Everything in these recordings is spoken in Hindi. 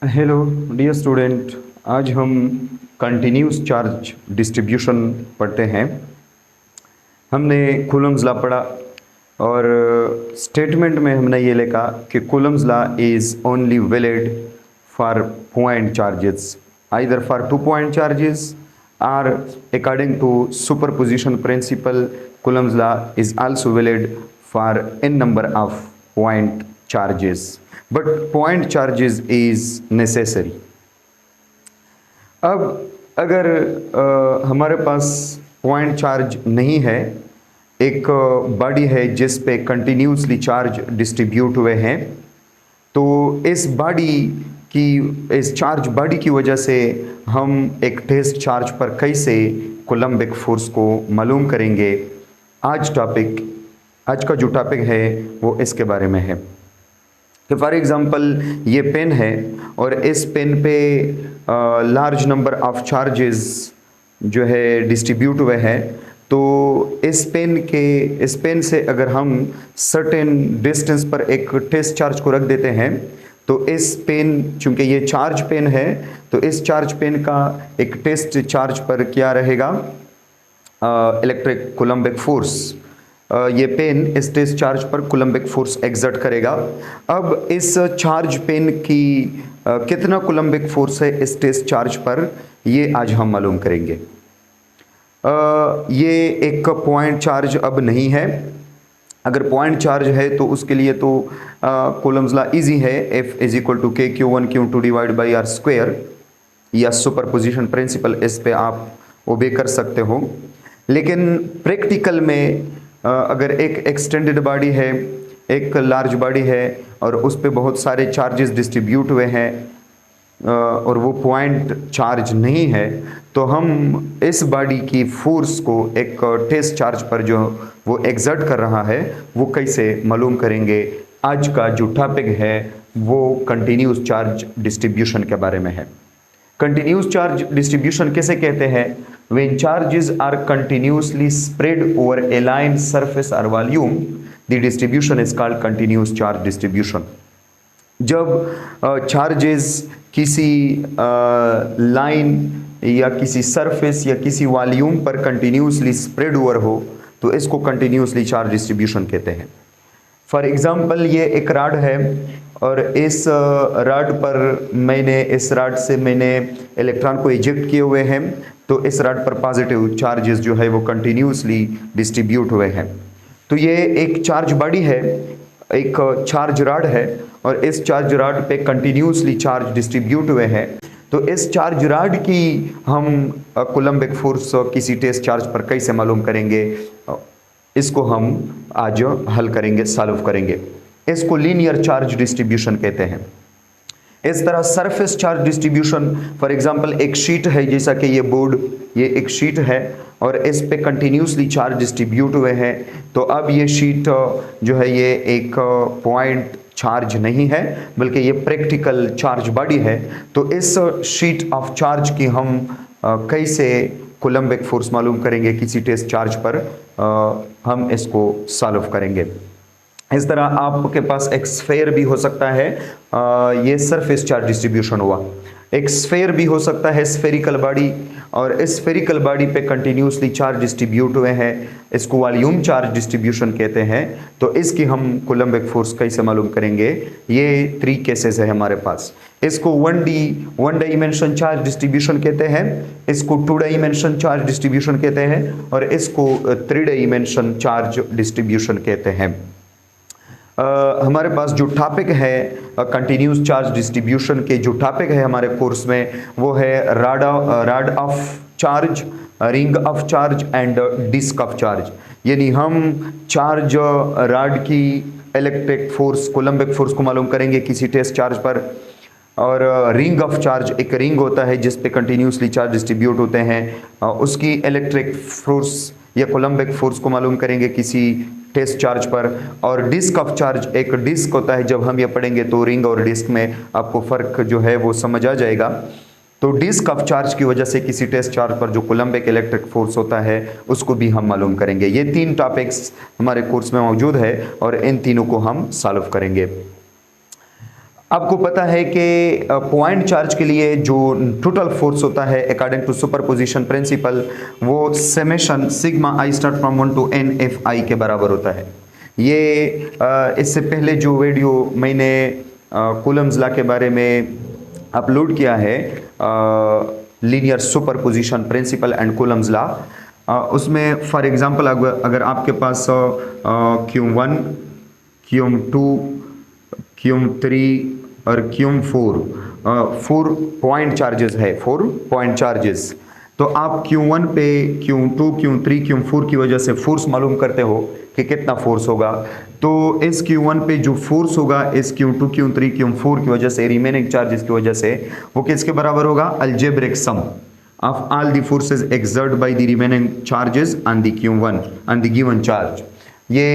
Hello dear student. आज हम कंटिन्यूस चार्ज डिस्ट्रीब्यूशन पढ़ते हैं। हमने कूलम्स लॉ पढ़ा और स्टेटमेंट में हमने ये लिखा कि Coulomb's law is only valid for point charges, either for 2 point charges और according to superposition principle Coulomb's law is also valid for n number of point charges, but point charges is necessary. अब अगर हमारे पास पॉइंट चार्ज नहीं है, एक बॉडी है जिस पे कंटिन्यूसली चार्ज डिस्ट्रीब्यूट हुए हैं, तो इस चार्ज बॉडी की वजह से हम एक टेस्ट चार्ज पर कैसे कूलम्बिक फोर्स को मालूम करेंगे। आज का जो टॉपिक है वो इसके बारे में है कि फॉर एग्ज़ाम्पल ये पेन है और इस पेन पे लार्ज नंबर ऑफ चार्जेस जो है डिस्ट्रीब्यूट हुए हैं। तो इस पेन से अगर हम सर्टेन डिस्टेंस पर एक टेस्ट चार्ज को रख देते हैं, तो इस पेन, चूंकि ये चार्ज पेन है, तो इस चार्ज पेन का एक टेस्ट चार्ज पर क्या रहेगा, इलेक्ट्रिक कूलम्बिक फोर्स। ये पेन इस टेस्ट चार्ज पर कूलम्बिक फोर्स एक्सर्ट करेगा। अब इस चार्ज पेन की कितना कूलम्बिक फोर्स है इस टेस्ट चार्ज पर, ये आज हम मालूम करेंगे। ये एक पॉइंट चार्ज अब नहीं है। अगर पॉइंट चार्ज है तो उसके लिए तो कूलम्स लॉ इजी है, F is equal to KQ1Q2 divide by are square, या सुपरपोजिशन प्रिंसिपल, इस पे आप ओबे कर सकते हो। लेकिन प्रैक्टिकल में अगर एक एक्सटेंडेड बॉडी है, एक लार्ज बॉडी है और उस पे बहुत सारे चार्जेस डिस्ट्रीब्यूट हुए हैं और वो पॉइंट चार्ज नहीं है, तो हम इस बॉडी की फोर्स को एक टेस्ट चार्ज पर जो वो एक्सर्ट कर रहा है वो कैसे मालूम करेंगे। आज का जो टॉपिक है वो कंटिन्यूस चार्ज डिस्ट्रीब्यूशन के बारे में है। कंटिन्यूस चार्ज डिस्ट्रीब्यूशन कैसे कहते हैं? When charges are continuously spread over a line, surface or volume, the distribution is called continuous charge distribution. जब चार्जेस किसी लाइन या किसी सरफेस या किसी वॉल्यूम पर कंटिन्यूसली स्प्रेड ओवर हो, तो इसको कंटिन्यूसली चार्ज डिस्ट्रीब्यूशन कहते हैं। फॉर एग्जांपल, ये एक रॉड है और इस रॉड पर इस रॉड से मैंने इलेक्ट्रॉन को इजेक्ट किए हुए हैं, तो इस रॉड पर पॉजिटिव चार्जेस जो है वो कंटिन्यूसली डिस्ट्रीब्यूट हुए हैं। तो ये एक चार्ज बॉडी है, एक चार्ज रॉड है और इस चार्ज रॉड पे कंटिन्यूसली चार्ज डिस्ट्रीब्यूट हुए हैं। तो इस चार्ज रॉड की हम कूलम्बिक फोर्स किसी टेस्ट चार्ज पर कैसे मालूम करेंगे, इसको हम आज हल करेंगे, सॉल्व करेंगे। इसको लीनियर चार्ज डिस्ट्रीब्यूशन कहते हैं। इस तरह surface charge distribution, for example एक शीट है, जैसा कि ये बोर्ड, ये एक शीट है और इस पे कंटिन्यूसली चार्ज डिस्ट्रीब्यूट हुए हैं। तो अब ये शीट जो है ये एक पॉइंट चार्ज नहीं है, बल्कि ये प्रैक्टिकल चार्ज बॉडी है। तो इस शीट ऑफ चार्ज की हम कैसे कूलम्बिक फोर्स मालूम करेंगे किसी टेस्ट चार्ज पर, हम इसको सॉल्व करेंगे। इस तरह आपके पास एक स्फेयर भी हो सकता है, ये सरफेस चार्ज डिस्ट्रीब्यूशन हुआ। एक स्फेयर भी हो सकता है, स्फेरिकल बॉडी, और इस स्फेरिकल बॉडी पे कंटिन्यूसली चार्ज डिस्ट्रीब्यूट हुए हैं, इसको वॉल्यूम चार्ज डिस्ट्रीब्यूशन कहते हैं। तो इसकी हम कूलम्बिक फोर्स कैसे मालूम करेंगे? ये 3 केसेस है हमारे पास। इसको 1 डायमेंशन चार्ज डिस्ट्रीब्यूशन कहते हैं, इसको 2 डायमेंशन चार्ज डिस्ट्रीब्यूशन कहते हैं और इसको 3 डायमेंशन चार्ज डिस्ट्रीब्यूशन कहते हैं। हमारे पास जो टॉपिक है कंटिन्यूस चार्ज डिस्ट्रीब्यूशन के, जो टॉपिक है हमारे कोर्स में, वो है rod of charge, ring of charge and disc of charge. यानी हम चार्ज रॉड की इलेक्ट्रिक फोर्स, कूलम्बिक फोर्स को मालूम करेंगे किसी टेस्ट चार्ज पर, और रिंग ऑफ चार्ज, एक रिंग होता है जिस पे कंटिन्यूसली चार्ज डिस्ट्रीब्यूट होते हैं, उसकी इलेक्ट्रिक फोर्स या कूलम्बिक फोर्स को मालूम करेंगे किसी टेस्ट चार्ज पर। और डिस्क ऑफ चार्ज, एक डिस्क होता है, जब हम ये पढ़ेंगे तो रिंग और डिस्क में आपको फ़र्क जो है वो समझ आ जाएगा। तो डिस्क ऑफ चार्ज की वजह से किसी टेस्ट चार्ज पर जो कूलम्बिक इलेक्ट्रिक फोर्स होता है उसको भी हम मालूम करेंगे। ये 3 टॉपिक्स हमारे कोर्स में मौजूद है और इन तीनों को हम सॉल्व करेंगे। आपको पता है कि पॉइंट चार्ज के लिए जो टोटल फोर्स होता है अकॉर्डिंग टू सुपरपोजिशन प्रिंसिपल, वो summation sigma I start from 1 to n f i के बराबर होता है। ये इससे पहले जो वीडियो मैंने कूलम्स लॉ के बारे में अपलोड किया है, linear superposition principle and Coulomb's law, उसमें फॉर एग्जांपल अगर आपके पास Q1, Q2, Q3 और Q4 4 पॉइंट चार्जेस है, 4 पॉइंट चार्जेस, तो आप Q1 पे Q2, Q3, Q4 की वजह से फोर्स मालूम करते हो कि कितना फोर्स होगा। तो इस Q1 पे जो फोर्स होगा इस Q2, Q3, Q4 की वजह से, रिमेनिंग चार्जेस की वजह से, वो किसके बराबर होगा? Algebraic sum of all the forces exerted by the remaining charges on the Q1 on the given charge। ये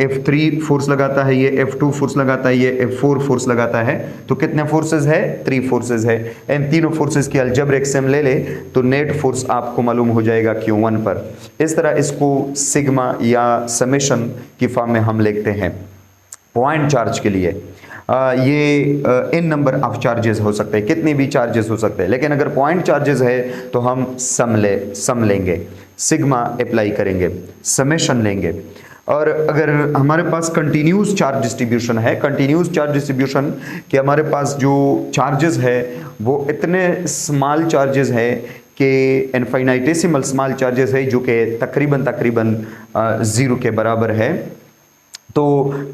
F3 फोर्स लगाता है, ये F2 फोर्स लगाता है, ये F4 फोर्स लगाता है, तो कितने फोर्सेस है? 3 फोर्सेस है। इन तीनों फोर्सेस की अलजेब्रिक सम ले ले तो नेट फोर्स आपको मालूम हो जाएगा Q1 पर। इस तरह इसको सिग्मा या समेशन की फॉर्म में हम लिखते हैं। पॉइंट चार्ज के लिए ये इन नंबर ऑफ चार्जेस हो सकते हैं, कितने भी चार्जेस हो सकते हैं, लेकिन अगर पॉइंट चार्जेस है तो हम सम लेंगे, सिग्मा अप्लाई करेंगे, समेशन लेंगे। और अगर हमारे पास कंटिन्यूस चार्ज डिस्ट्रीब्यूशन है, कंटिन्यूस चार्ज डिस्ट्रीब्यूशन कि हमारे पास जो चार्जेस है वो इतने स्मॉल चार्जेस है कि इनफाइनाइटेसिमल स्मॉल चार्जेस है, जो कि तकरीबन 0 के बराबर है। तो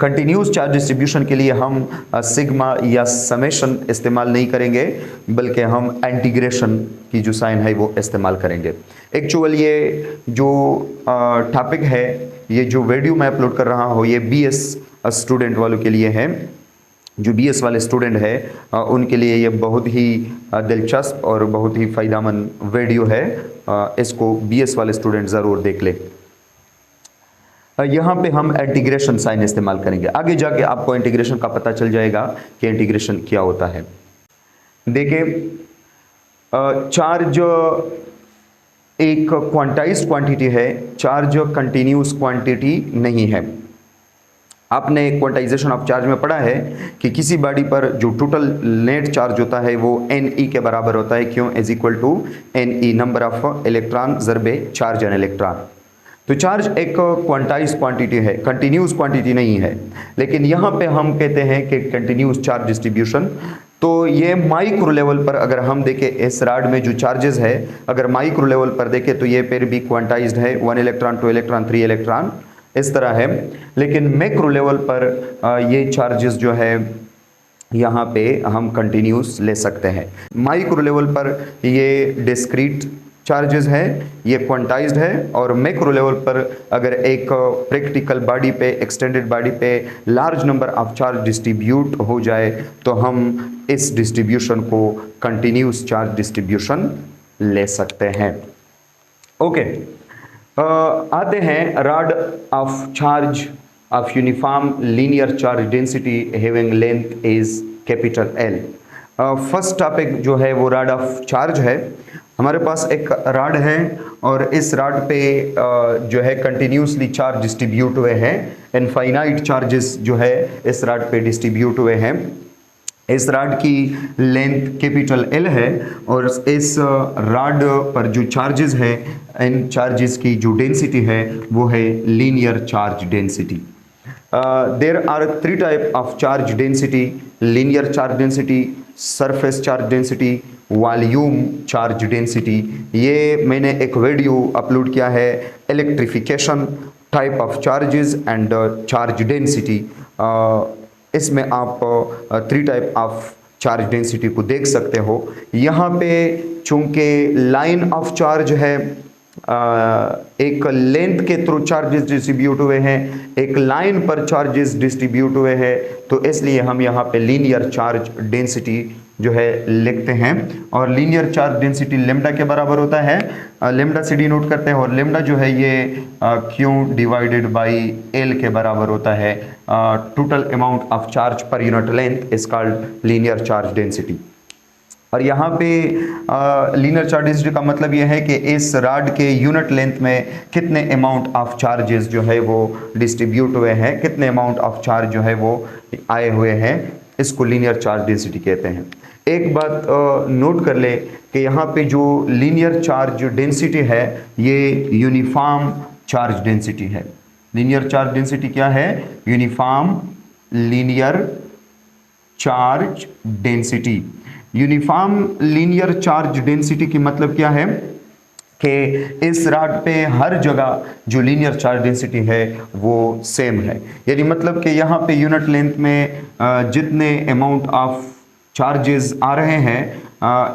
कंटिन्यूस चार्ज डिस्ट्रीब्यूशन के लिए हम सिग्मा या समेशन इस्तेमाल नहीं करेंगे, बल्कि हम इंटीग्रेशन की जो साइन है वो इस्तेमाल करेंगे। एक्चुअल ये जो टॉपिक है, ये जो वीडियो मैं अपलोड कर रहा हूँ, ये BS स्टूडेंट वालों के लिए है। जो BS वाले स्टूडेंट है उनके लिए ये बहुत ही दिलचस्प और बहुत ही फ़ायदेमंद वीडियो है। इसको BS वाले स्टूडेंट ज़रूर देख ले। यहाँ पे हम इंटीग्रेशन साइन इस्तेमाल करेंगे, आगे जाके आपको इंटीग्रेशन का पता चल जाएगा कि इंटीग्रेशन क्या होता है। देखिए, चार्ज एक क्वांटाइज्ड क्वांटिटी है, चार्ज कंटिन्यूस क्वांटिटी नहीं है। आपने क्वांटाइजेशन ऑफ चार्ज में पढ़ा है कि किसी बॉडी पर जो टोटल नेट चार्ज होता है वो Ne के बराबर होता है। क्यों? Is equal to Ne number of electron ज़रबे चार्ज एन इलेक्ट्रॉन। तो चार्ज एक क्वांटाइज्ड क्वांटिटी है, कंटिन्यूस क्वांटिटी नहीं है। लेकिन यहाँ पे हम कहते हैं कि कंटिन्यूस चार्ज डिस्ट्रीब्यूशन। तो ये माइक्रो लेवल पर अगर हम देखें, इस रॉड में जो चार्जेस है, अगर माइक्रो लेवल पर देखें तो ये फिर भी क्वांटाइज्ड है, 1 इलेक्ट्रॉन, 2 इलेक्ट्रॉन, 3 इलेक्ट्रॉन, इस तरह है। लेकिन मैक्रो लेवल पर ये चार्जेस जो है यहाँ पे हम कंटिन्यूस ले सकते हैं। माइक्रो लेवल पर ये डिस्क्रीट चार्जेस है, ये क्वांटाइज्ड है। और मैक्रो लेवल पर अगर एक प्रैक्टिकल बॉडी पे, एक्सटेंडेड बॉडी पे large number of charge distribute हो जाए तो हम इस डिस्ट्रीब्यूशन को कंटिन्यूस चार्ज डिस्ट्रीब्यूशन ले सकते हैं। ओके, आते हैं rod of charge of uniform linear charge density having length is capital L। First topic जो है वो रॉड ऑफ चार्ज है। हमारे पास एक रॉड है और इस रॉड पे जो है कंटिन्यूसली चार्ज डिस्ट्रीब्यूट हुए हैं, इनफाइनाइट चार्जेस जो है इस रॉड पे डिस्ट्रीब्यूट हुए हैं। इस रॉड की लेंथ कैपिटल L है और इस रॉड पर जो चार्जेस है, इन चार्जेस की जो डेंसिटी है वो है linear charge density. There are 3 type of charge density: linear charge density, surface charge density, volume charge density. ये मैंने एक वीडियो अपलोड किया है, electrification type of charges and charge density. इसमें आप 3 टाइप ऑफ चार्ज डेंसिटी को देख सकते हो। यहाँ पे चूंकि लाइन ऑफ चार्ज है, एक लेंथ के थ्रू चार्जेस डिस्ट्रीब्यूट हुए हैं, एक लाइन पर चार्जेस डिस्ट्रीब्यूट हुए हैं, तो इसलिए हम यहाँ पे लीनियर चार्ज डेंसिटी जो है लिखते हैं। और लीनियर चार्ज डेंसिटी लेमडा के बराबर होता है, लेमडा से डिनोट करते हैं, और लेमडा जो है ये Q डिवाइडेड बाई L के बराबर होता है। Total amount of charge per unit length is called linear charge density. और यहाँ पे लीनियर चार्ज डेंसिटी का मतलब यह है कि इस रॉड के यूनिट लेंथ में कितने अमाउंट ऑफ चार्जेस जो है वो डिस्ट्रीब्यूट हुए हैं, कितने अमाउंट ऑफ चार्ज जो है वो आए हुए हैं। इसको लीनियर चार्ज डेंसिटी कहते हैं। एक बात नोट कर ले कि यहाँ पे जो लीनियर चार्ज डेंसिटी है ये यूनिफॉर्म चार्ज डेंसिटी है। लीनियर चार्ज डेंसिटी क्या है? Uniform linear charge density. Uniform linear charge density की मतलब क्या है कि इस रॉड पे हर जगह जो लीनियर चार्ज डेंसिटी है वो सेम है। यानी मतलब कि यहाँ पे यूनिट लेंथ में जितने अमाउंट ऑफ चार्जेस आ रहे हैं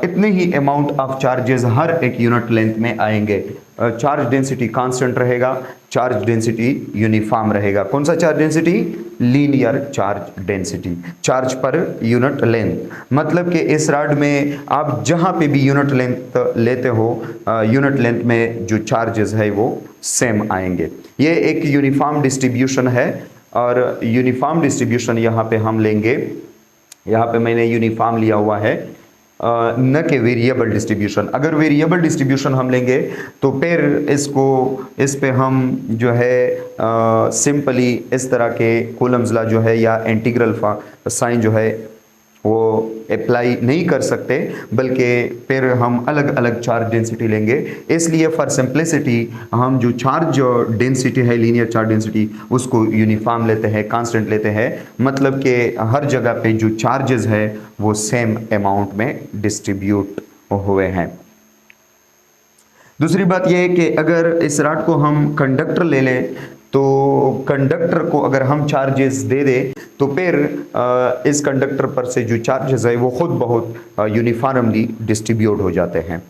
इतने ही अमाउंट ऑफ चार्जेस हर एक यूनिट लेंथ में आएंगे। चार्ज डेंसिटी कांस्टेंट रहेगा, चार्ज डेंसिटी यूनिफॉर्म रहेगा। कौन सा charge density? Linear charge density, charge per unit length. मतलब कि इस रॉड में आप जहां पे भी यूनिट लेंथ लेते हो यूनिट लेंथ में जो चार्जेस है वो सेम आएंगे। ये एक यूनिफॉर्म डिस्ट्रीब्यूशन है और यूनिफॉर्म डिस्ट्रीब्यूशन यहाँ पे हम लेंगे। यहाँ पे मैंने यूनिफॉर्म लिया हुआ है न कि वेरिएबल डिस्ट्रीब्यूशन। अगर वेरिएबल डिस्ट्रीब्यूशन हम लेंगे तो फिर इस पे हम जो है सिंपली इस तरह के कूलम्स लॉ जो है या इंटीग्रल साइन जो है वो अप्लाई नहीं कर सकते, बल्कि फिर हम अलग अलग चार्ज डेंसिटी लेंगे। इसलिए फॉर सिंप्लिसिटी हम जो चार्ज डेंसिटी है लीनियर चार्ज डेंसिटी उसको यूनिफॉर्म लेते हैं, कांस्टेंट लेते हैं। मतलब कि हर जगह पे जो चार्जेस है वो सेम अमाउंट में डिस्ट्रीब्यूट हुए हैं। दूसरी बात यह है कि अगर इस रॉड को हम कंडक्टर ले लें तो कंडक्टर को अगर हम चार्जेस दे दें तो फिर इस कंडक्टर पर से जो चार्जेस है वो खुद बहुत यूनिफॉर्मली डिस्ट्रीब्यूट हो जाते हैं।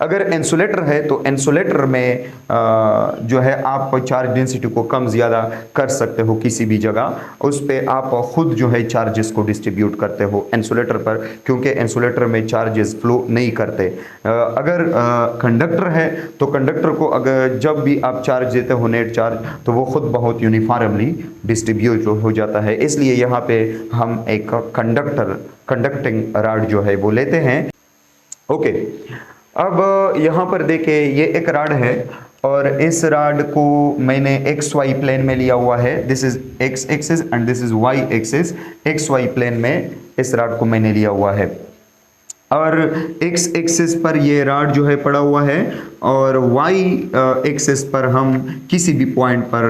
अगर इंसुलेटर है तो इंसुलेटर में जो है आप चार्ज डेंसिटी को कम ज़्यादा कर सकते हो किसी भी जगह, उस पे आप खुद जो है चार्जेस को डिस्ट्रीब्यूट करते हो इंसुलेटर पर, क्योंकि इंसुलेटर में चार्जेस फ्लो नहीं करते। अगर कंडक्टर है तो कंडक्टर को अगर जब भी आप चार्ज देते हो नेट चार्ज तो वो खुद बहुत यूनिफॉर्मली डिस्ट्रीब्यूट हो जाता है। इसलिए यहाँ पे हम एक कंडक्टिंग रॉड जो है वो लेते हैं। ओके, अब यहाँ पर देखें ये एक रॉड है और इस रॉड को मैंने एक्स वाई प्लेन में लिया हुआ है। This is X axis and this is Y axis. X Y plane में इस रॉड को मैंने लिया हुआ है और एक्स एक्सिस पर ये रॉड जो है पड़ा हुआ है और वाई एक्सिस पर हम किसी भी पॉइंट पर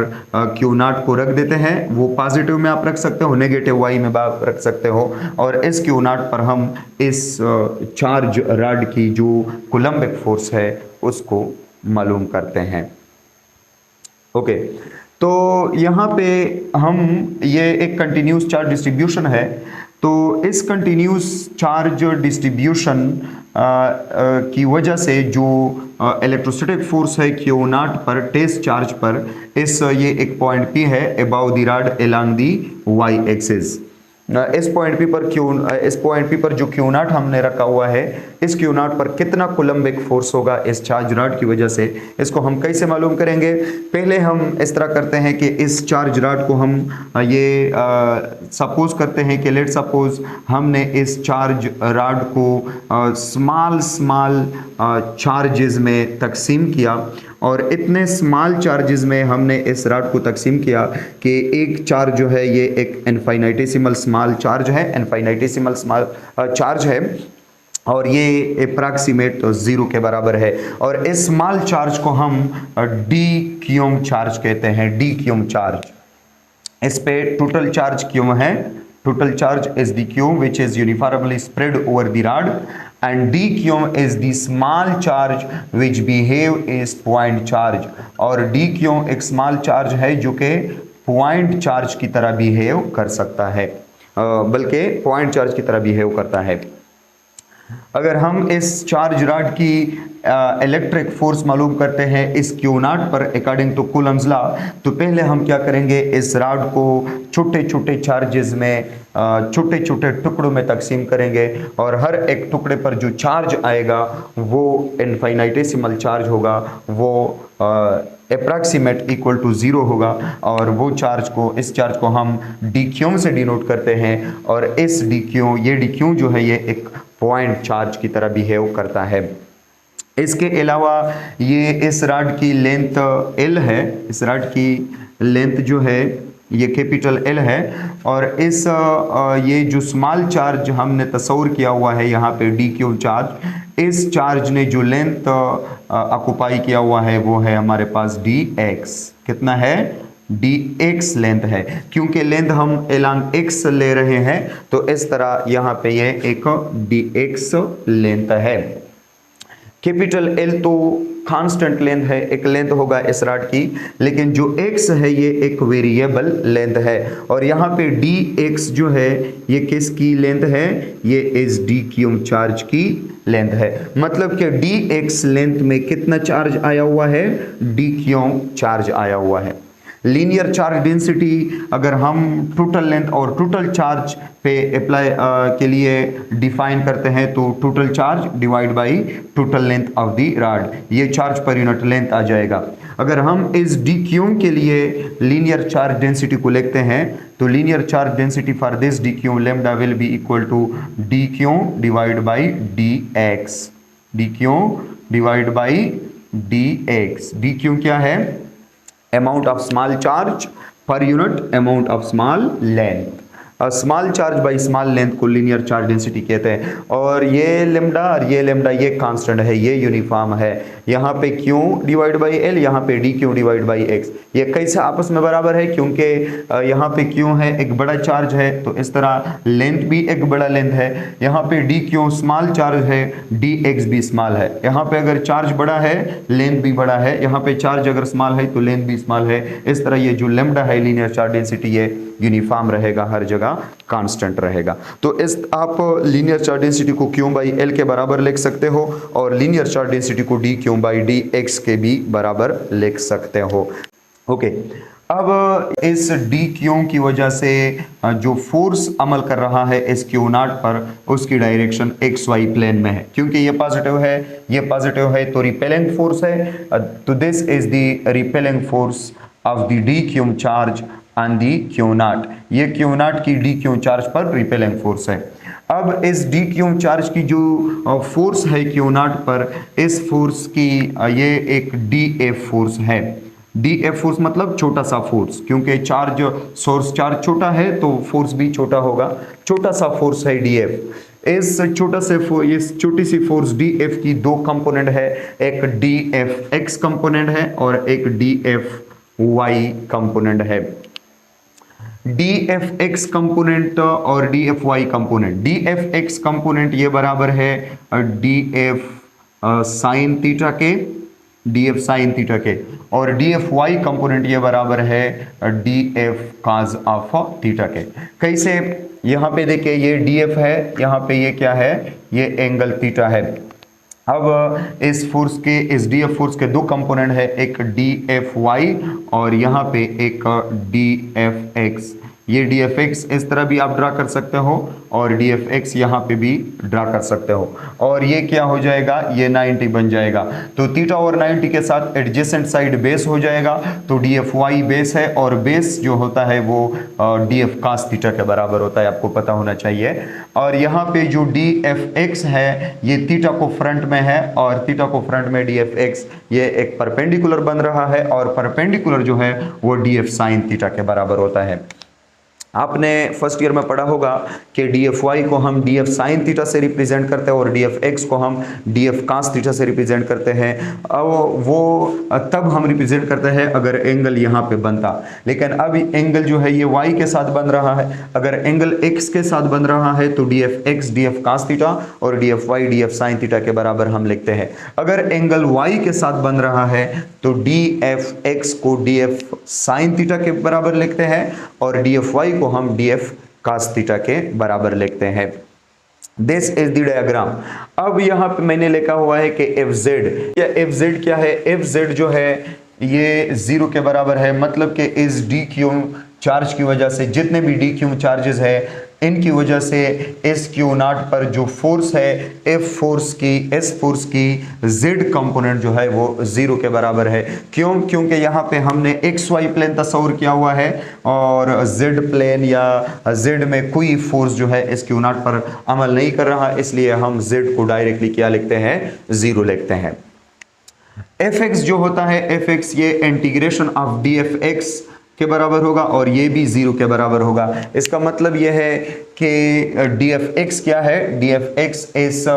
क्यू नॉट को रख देते हैं। वो पॉजिटिव में आप रख सकते हो, नेगेटिव वाई में आप रख सकते हो और इस क्यू नॉट पर हम इस चार्ज रॉड की जो कूलम्बिक फोर्स है उसको मालूम करते हैं। ओके, तो यहाँ पे हम ये एक कंटिन्यूस चार्ज डिस्ट्रीब्यूशन है, तो इस कंटिन्यूस चार्ज डिस्ट्रीब्यूशन की वजह से जो इलेक्ट्रोस्टैटिक फोर्स है क्यू नॉट पर टेस्ट चार्ज पर इस ये एक पॉइंट पी है about the rod along the Y axis. इस पॉइंट पी पर जो क्यू नॉट हमने रखा हुआ है इस क्यू नॉट पर कितना कूलम्बिक फोर्स होगा इस चार्ज रॉड की वजह से, इसको हम कैसे मालूम करेंगे? पहले हम इस तरह करते हैं कि इस चार्ज रॉड को हम ये सपोज करते हैं कि लेट सपोज हमने इस चार्ज रॉड को स्मॉल चार्जेस में तकसीम किया और इतने स्मॉल चार्जेस में हमने इस रॉड को तकसीम किया कि एक चार्ज जो है ये एक इनफाइनाइटेसिमल स्मॉल चार्ज है, इनफाइनाइटेसिमल स्मॉल चार्ज है और ये अप्रॉक्सीमेट 0 के बराबर है और इस स्मॉल चार्ज को हम डी क्यूम चार्ज कहते हैं। डी क्यूम चार्ज, इस पे टोटल चार्ज क्यूम है, total charge is the q which is uniformly spread over the rod and dq is the small charge which behave as point charge और dq एक small charge है जो कि point charge की तरह behave कर सकता है, बल्कि point charge की तरह behave करता है। अगर हम इस चार्ज रॉड की इलेक्ट्रिक फोर्स मालूम करते हैं इस क्यू नॉट पर अकॉर्डिंग टू कूलम्स लॉ, तो पहले हम क्या करेंगे, इस रॉड को छोटे छोटे चार्जेस में छोटे छोटे टुकड़ों में तकसीम करेंगे और हर एक टुकड़े पर जो चार्ज आएगा वो इनफाइनाइटेसिमल चार्ज होगा, वो अप्रॉक्सीमेट इक्वल टू 0 होगा और वो चार्ज को, इस चार्ज को हम डी क्यू से डिनोट करते हैं और इस डी क्यू, ये डी क्यू जो है ये एक पॉइंट चार्ज की तरह बिहेव करता है। इसके अलावा ये इस रॉड की लेंथ L है, इस रॉड की लेंथ जो है ये कैपिटल L है, और इस ये जो स्मॉल चार्ज हमने तस्वीर किया हुआ है यहाँ पे डी क्यू चार्ज, इस चार्ज ने जो लेंथ ऑक्युपाई किया हुआ है वो है हमारे पास dx। कितना है? dx लेंथ है। क्योंकि लेंथ हम एलॉन्ग x ले रहे हैं तो इस तरह यहाँ पे ये एक dx लेंथ है। कैपिटल L तो कांस्टेंट लेंथ है, एक लेंथ होगा इस रॉड की, लेकिन जो x है ये एक वेरिएबल लेंथ है। और यहाँ पे dx जो है ये किसकी लेंथ है? ये इस डी क्यू चार्ज की लेंथ है। मतलब कि dx लेंथ में कितना चार्ज आया हुआ है? डी क्यू चार्ज आया हुआ है। लीनियर चार्ज डेंसिटी अगर हम टोटल लेंथ और टोटल चार्ज पे अप्लाई के लिए डिफाइन करते हैं तो total charge divide by total length of the rod, ये चार्ज पर यूनिट लेंथ आ जाएगा। अगर हम इस डी क्यू के लिए लीनियर चार्ज डेंसिटी को लिखते हैं तो linear charge density for this D Q lambda will be equal to D Q divide by D X. D Q divide by D X. D Q क्या है? amount of small charge per unit amount of small length। Small charge by small length को लीनियर चार्ज डेंसिटी कहते हैं। और ये लेमडा और ये लेमडा ये कांस्टेंट है, ये यूनिफॉर्म है। यहाँ पे क्यू डिवाइड बाई एल, यहाँ पे D Q divide by x. ये कैसे आपस में बराबर है? क्योंकि यहाँ पे क्यू है, एक बड़ा चार्ज है, तो इस तरह लेंथ भी एक बड़ा लेंथ है। यहाँ पे डी क्यू स्मॉल चार्ज है, डी एक्स भी स्मॉल है। यहाँ पे अगर चार्ज बड़ा है लेंथ भी बड़ा है, यहाँ पे चार्ज अगर स्मॉल है तो लेंथ भी स्मॉल है। इस तरह ये जो लेमडा है लीनियर चार्ज डेंसिटी ये यूनिफॉर्म रहेगा, हर जगह कांस्टेंट रहेगा। तो इस आप लीनियर चार्ज डेंसिटी को क्यू बाई एल के बराबर लिख सकते हो और लीनियर चार्ज डेंसिटी को D Q by D x के भी बराबर लिख सकते हो। ओके, अब इस डी क्यू की वजह से जो फोर्स अमल कर रहा है इस क्यू नॉट पर, उसकी डायरेक्शन एक्स वाई प्लेन में है। क्योंकि ये पॉजिटिव है, ये पॉजिटिव है, तो रिपेलिंग फोर्स है। तो this is the repelling force of the D Q charge on the Q not. ये क्यू नॉट की डी क्यू चार्ज पर रिपेलिंग फोर्स है। अब इस डी क्यू चार्ज की जो फोर्स है क्यू नॉट पर, इस फोर्स की ये एक डी एफ फोर्स है। डी एफ फोर्स मतलब छोटा सा फोर्स, क्योंकि चार्ज सोर्स चार्ज छोटा है तो फोर्स भी छोटा होगा। छोटा सा फोर्स है डी एफ। इस छोटी सी फोर्स डी एफ की दो कंपोनेंट है, एक डी एफ एक्स कंपोनेंट है और एक डी एफ वाई कंपोनेंट है। डी एफ एक्स कंपोनेंट और D F Y component, D F X component ये बराबर है डी एफ साइन थीटा के, डी एफ साइन थीटा के, और डी एफ वाई कंपोनेंट ये बराबर है D F cos of theta के। कैसे? यहाँ पे देखिए ये डी एफ है, यहाँ पे ये क्या है? ये एंगल थीटा है। अब इस फोर्स के, इस डी एफ फोर्स के दो कंपोनेंट है, एक डी एफ वाई और यहाँ पे एक डी एफ एक्स। ये डी एफ एक्स इस तरह भी आप ड्रा कर सकते हो और डी एफ एक्स यहाँ पे भी ड्रा कर सकते हो। और ये क्या हो जाएगा? ये 90 बन जाएगा। तो थीटा और 90 के साथ एडजेसेंट साइड बेस हो जाएगा, तो डी एफ वाई बेस है और बेस जो होता है वो डी एफ कास थीटा के बराबर होता है, आपको पता होना चाहिए। और यहाँ पे जो डी एफ एक्स है ये थीटा को फ्रंट में है और थीटा को फ्रंट में डी एफ एक्स ये एक परपेंडिकुलर बन रहा है और परपेंडिकुलर जो है वो डी एफ साइन थीटा के बराबर होता है। आपने फर्स्ट ईयर में पढ़ा होगा कि डी एफ वाई को हम डी एफ साइन थीटा से रिप्रेजेंट करते हैं और डी एफ एक्स को हम डी एफ कास थीटा से रिप्रेजेंट करते हैं। अब वो तब हम रिप्रेजेंट करते हैं अगर एंगल यहाँ पे बनता, लेकिन अब एंगल जो है ये वाई के साथ बन रहा है। अगर एंगल एक्स के साथ बन रहा है तो D F X D F cos theta और D F Y D F sign theta के बराबर हम लिखते हैं। अगर एंगल वाई के साथ बन रहा है तो डी एफ एक्स को डी एफ साइन थीटा के बराबर लिखते हैं और डी एफ वाई को हम डी एफ कास थीटा के बराबर लिखते हैं। This is the diagram. अब यहाँ पे मैंने लिखा हुआ है कि एफ जेड, या एफ जेड क्या है? एफ जेड जो है ये 0 के बराबर है। मतलब कि इस डी क्यू चार्ज की वजह से जितने भी डी क्यू चार्जेस है इनकी वजह से इस क्यू नॉट पर जो फोर्स है एफ फोर्स की, एस फोर्स की जेड कंपोनेंट जो है वो 0 के बराबर है। क्यों? क्योंकि यहाँ पे हमने एक्स वाई प्लेन तस्वीर किया हुआ है और जेड प्लेन या जेड में कोई फोर्स जो है इस क्यू नॉट पर अमल नहीं कर रहा, इसलिए हम जेड को डायरेक्टली क्या लिखते हैं? 0 लिखते हैं। एफ एक्स जो होता है, एफ एक्स ये integration of D F x के बराबर होगा और ये भी 0 के बराबर होगा। इसका मतलब यह है कि डी एफ एक्स क्या है, डी एफ एक्स इस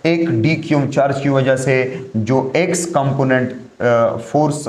एक डी क्यूब चार्ज की वजह से जो एक्स कंपोनेंट फोर्स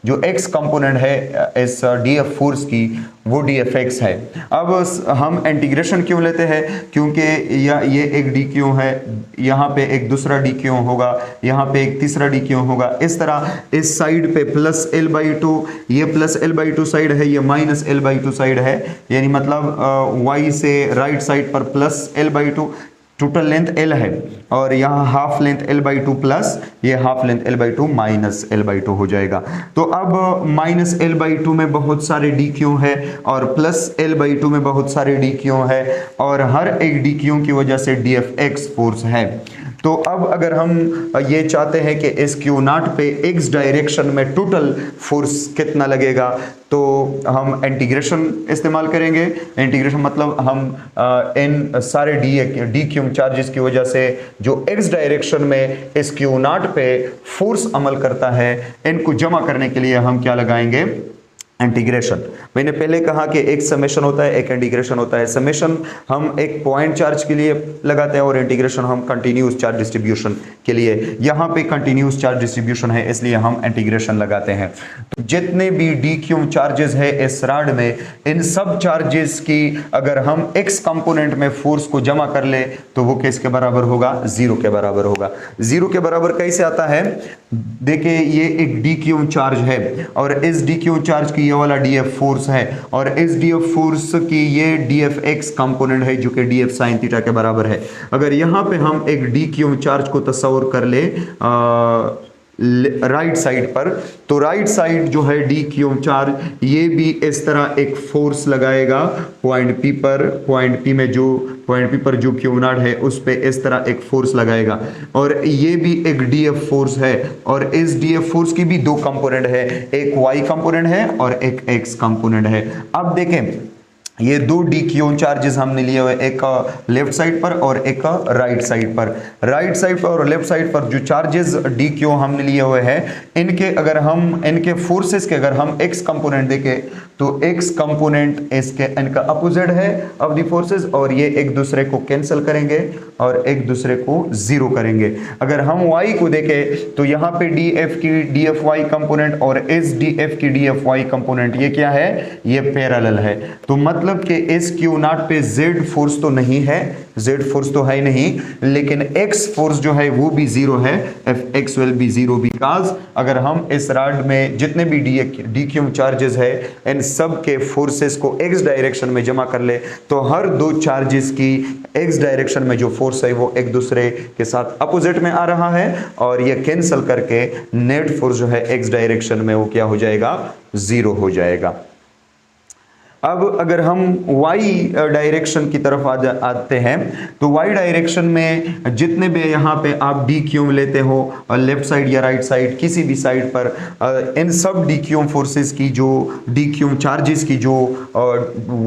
जो एक्स कंपोनेंट है इस डी एफ फोर्स की वो डी एफ एक्स है। अब हम इंटीग्रेशन क्यों लेते हैं, क्योंकि ये एक डी क्यू है, यहाँ पे एक दूसरा डी क्यू होगा, यहाँ पे एक तीसरा डी क्यू होगा, इस तरह इस साइड पे प्लस एल बाई टू, ये plus L by two side है, ये minus L by two side है, यानी मतलब वाई से राइट साइड पर plus L by two, total length L है और यहाँ half length L by two plus ये half length L by two minus L by two हो जाएगा। तो अब माइनस L बाई टू में बहुत सारे डी क्यू है और प्लस L बाई टू में बहुत सारे डी क्यू है और हर एक डी क्यू की वजह से डी एफ एक्स फोर्स है। तो अब अगर हम ये चाहते हैं कि इस क्यू नॉट पे एक्स डायरेक्शन में टोटल फोर्स कितना लगेगा, तो हम इंटीग्रेशन इस्तेमाल करेंगे। इंटीग्रेशन मतलब हम इन सारे डी क्यू चार्जेस की वजह से जो एक्स डायरेक्शन में इस क्यू नॉट पे फोर्स अमल करता है, इनको जमा करने के लिए हम क्या लगाएंगे, इंटीग्रेशन। मैंने पहले कहा कि एक समेशन होता है, एक इंटीग्रेशन होता है। समेशन हम एक पॉइंट चार्ज के लिए लगाते हैं और इंटीग्रेशन हम कंटिन्यूस चार्ज डिस्ट्रीब्यूशन के लिए। यहाँ पे कंटिन्यूस चार्ज डिस्ट्रीब्यूशन है इसलिए हम इंटीग्रेशन लगाते हैं। तो जितने भी डी क्यू चार्जेस है इस रॉड में, इन सब चार्जेस की अगर हम एक्स कंपोनेंट में फोर्स को जमा कर ले तो वो किसके बराबर होगा, 0 के बराबर होगा। 0 के बराबर कैसे आता है, देखिए ये एक डी क्यू चार्ज है और इस डी क्यू चार्ज की ये वाला डी एफ फोर्स है और इस डी एफ फोर्स की ये डी एफ एक्स कंपोनेंट है जो कि डी एफ साइन थीटा के बराबर है। अगर यहाँ पे हम एक डी क्यू चार्ज को तस्वर कर ले राइट साइड पर, तो राइट साइड जो है डी क्यू चार्ज ये भी इस तरह एक फोर्स लगाएगा पॉइंट पी पर, पॉइंट पी में जो पॉइंट पी पर जो क्यू नॉट है उस पे इस तरह एक फोर्स लगाएगा और ये भी एक डी एफ फोर्स है और इस डी एफ फोर्स की भी दो कंपोनेंट है, एक वाई कंपोनेंट है और एक एक्स कंपोनेंट है। अब देखें ये दो डी क्यू चार्जेस हमने लिए हुए, एक लेफ्ट साइड पर और एक राइट साइड पर। राइट साइड पर और लेफ्ट साइड पर जो चार्जेस डी क्यू हमने लिए हुए हैं, इनके अगर हम इनके फोर्सेस के अगर हम एक्स कंपोनेंट देखें तो एक्स कंपोनेंट इसके इनका अपोजिट है ऑफ दी फोर्सेस और ये एक दूसरे को कैंसिल करेंगे और एक दूसरे को 0 करेंगे। अगर हम y को देखें तो यहाँ पे डी एफ की डी एफ वाई कंपोनेंट और इस डी एफ की डी एफ वाई कंपोनेंट ये क्या है, ये पैरेलल है। तो मतलब कि इस क्यू नॉट पे z फोर्स तो नहीं है, z फोर्स तो है नहीं, लेकिन x फोर्स जो है वो भी 0 है, F x will be 0 because अगर हम इस रॉड में जितने भी डी क्यू चार्जेस है इन सब के फोर्सेस को x डायरेक्शन में जमा कर ले तो हर दो चार्जेस की x डायरेक्शन में जो फोर्स है वो एक दूसरे के साथ अपोजिट में आ रहा है और ये कैंसिल करके नेट फोर्स जो है x डायरेक्शन में वो क्या हो जाएगा, 0 हो जाएगा। अब अगर हम y डायरेक्शन की तरफ आते हैं तो y डायरेक्शन में जितने भी यहाँ पे आप डी क्यू लेते हो और लेफ्ट साइड या राइट साइड किसी भी साइड पर इन सब डी क्यू फोर्सेस की जो डी क्यू चार्जेस की जो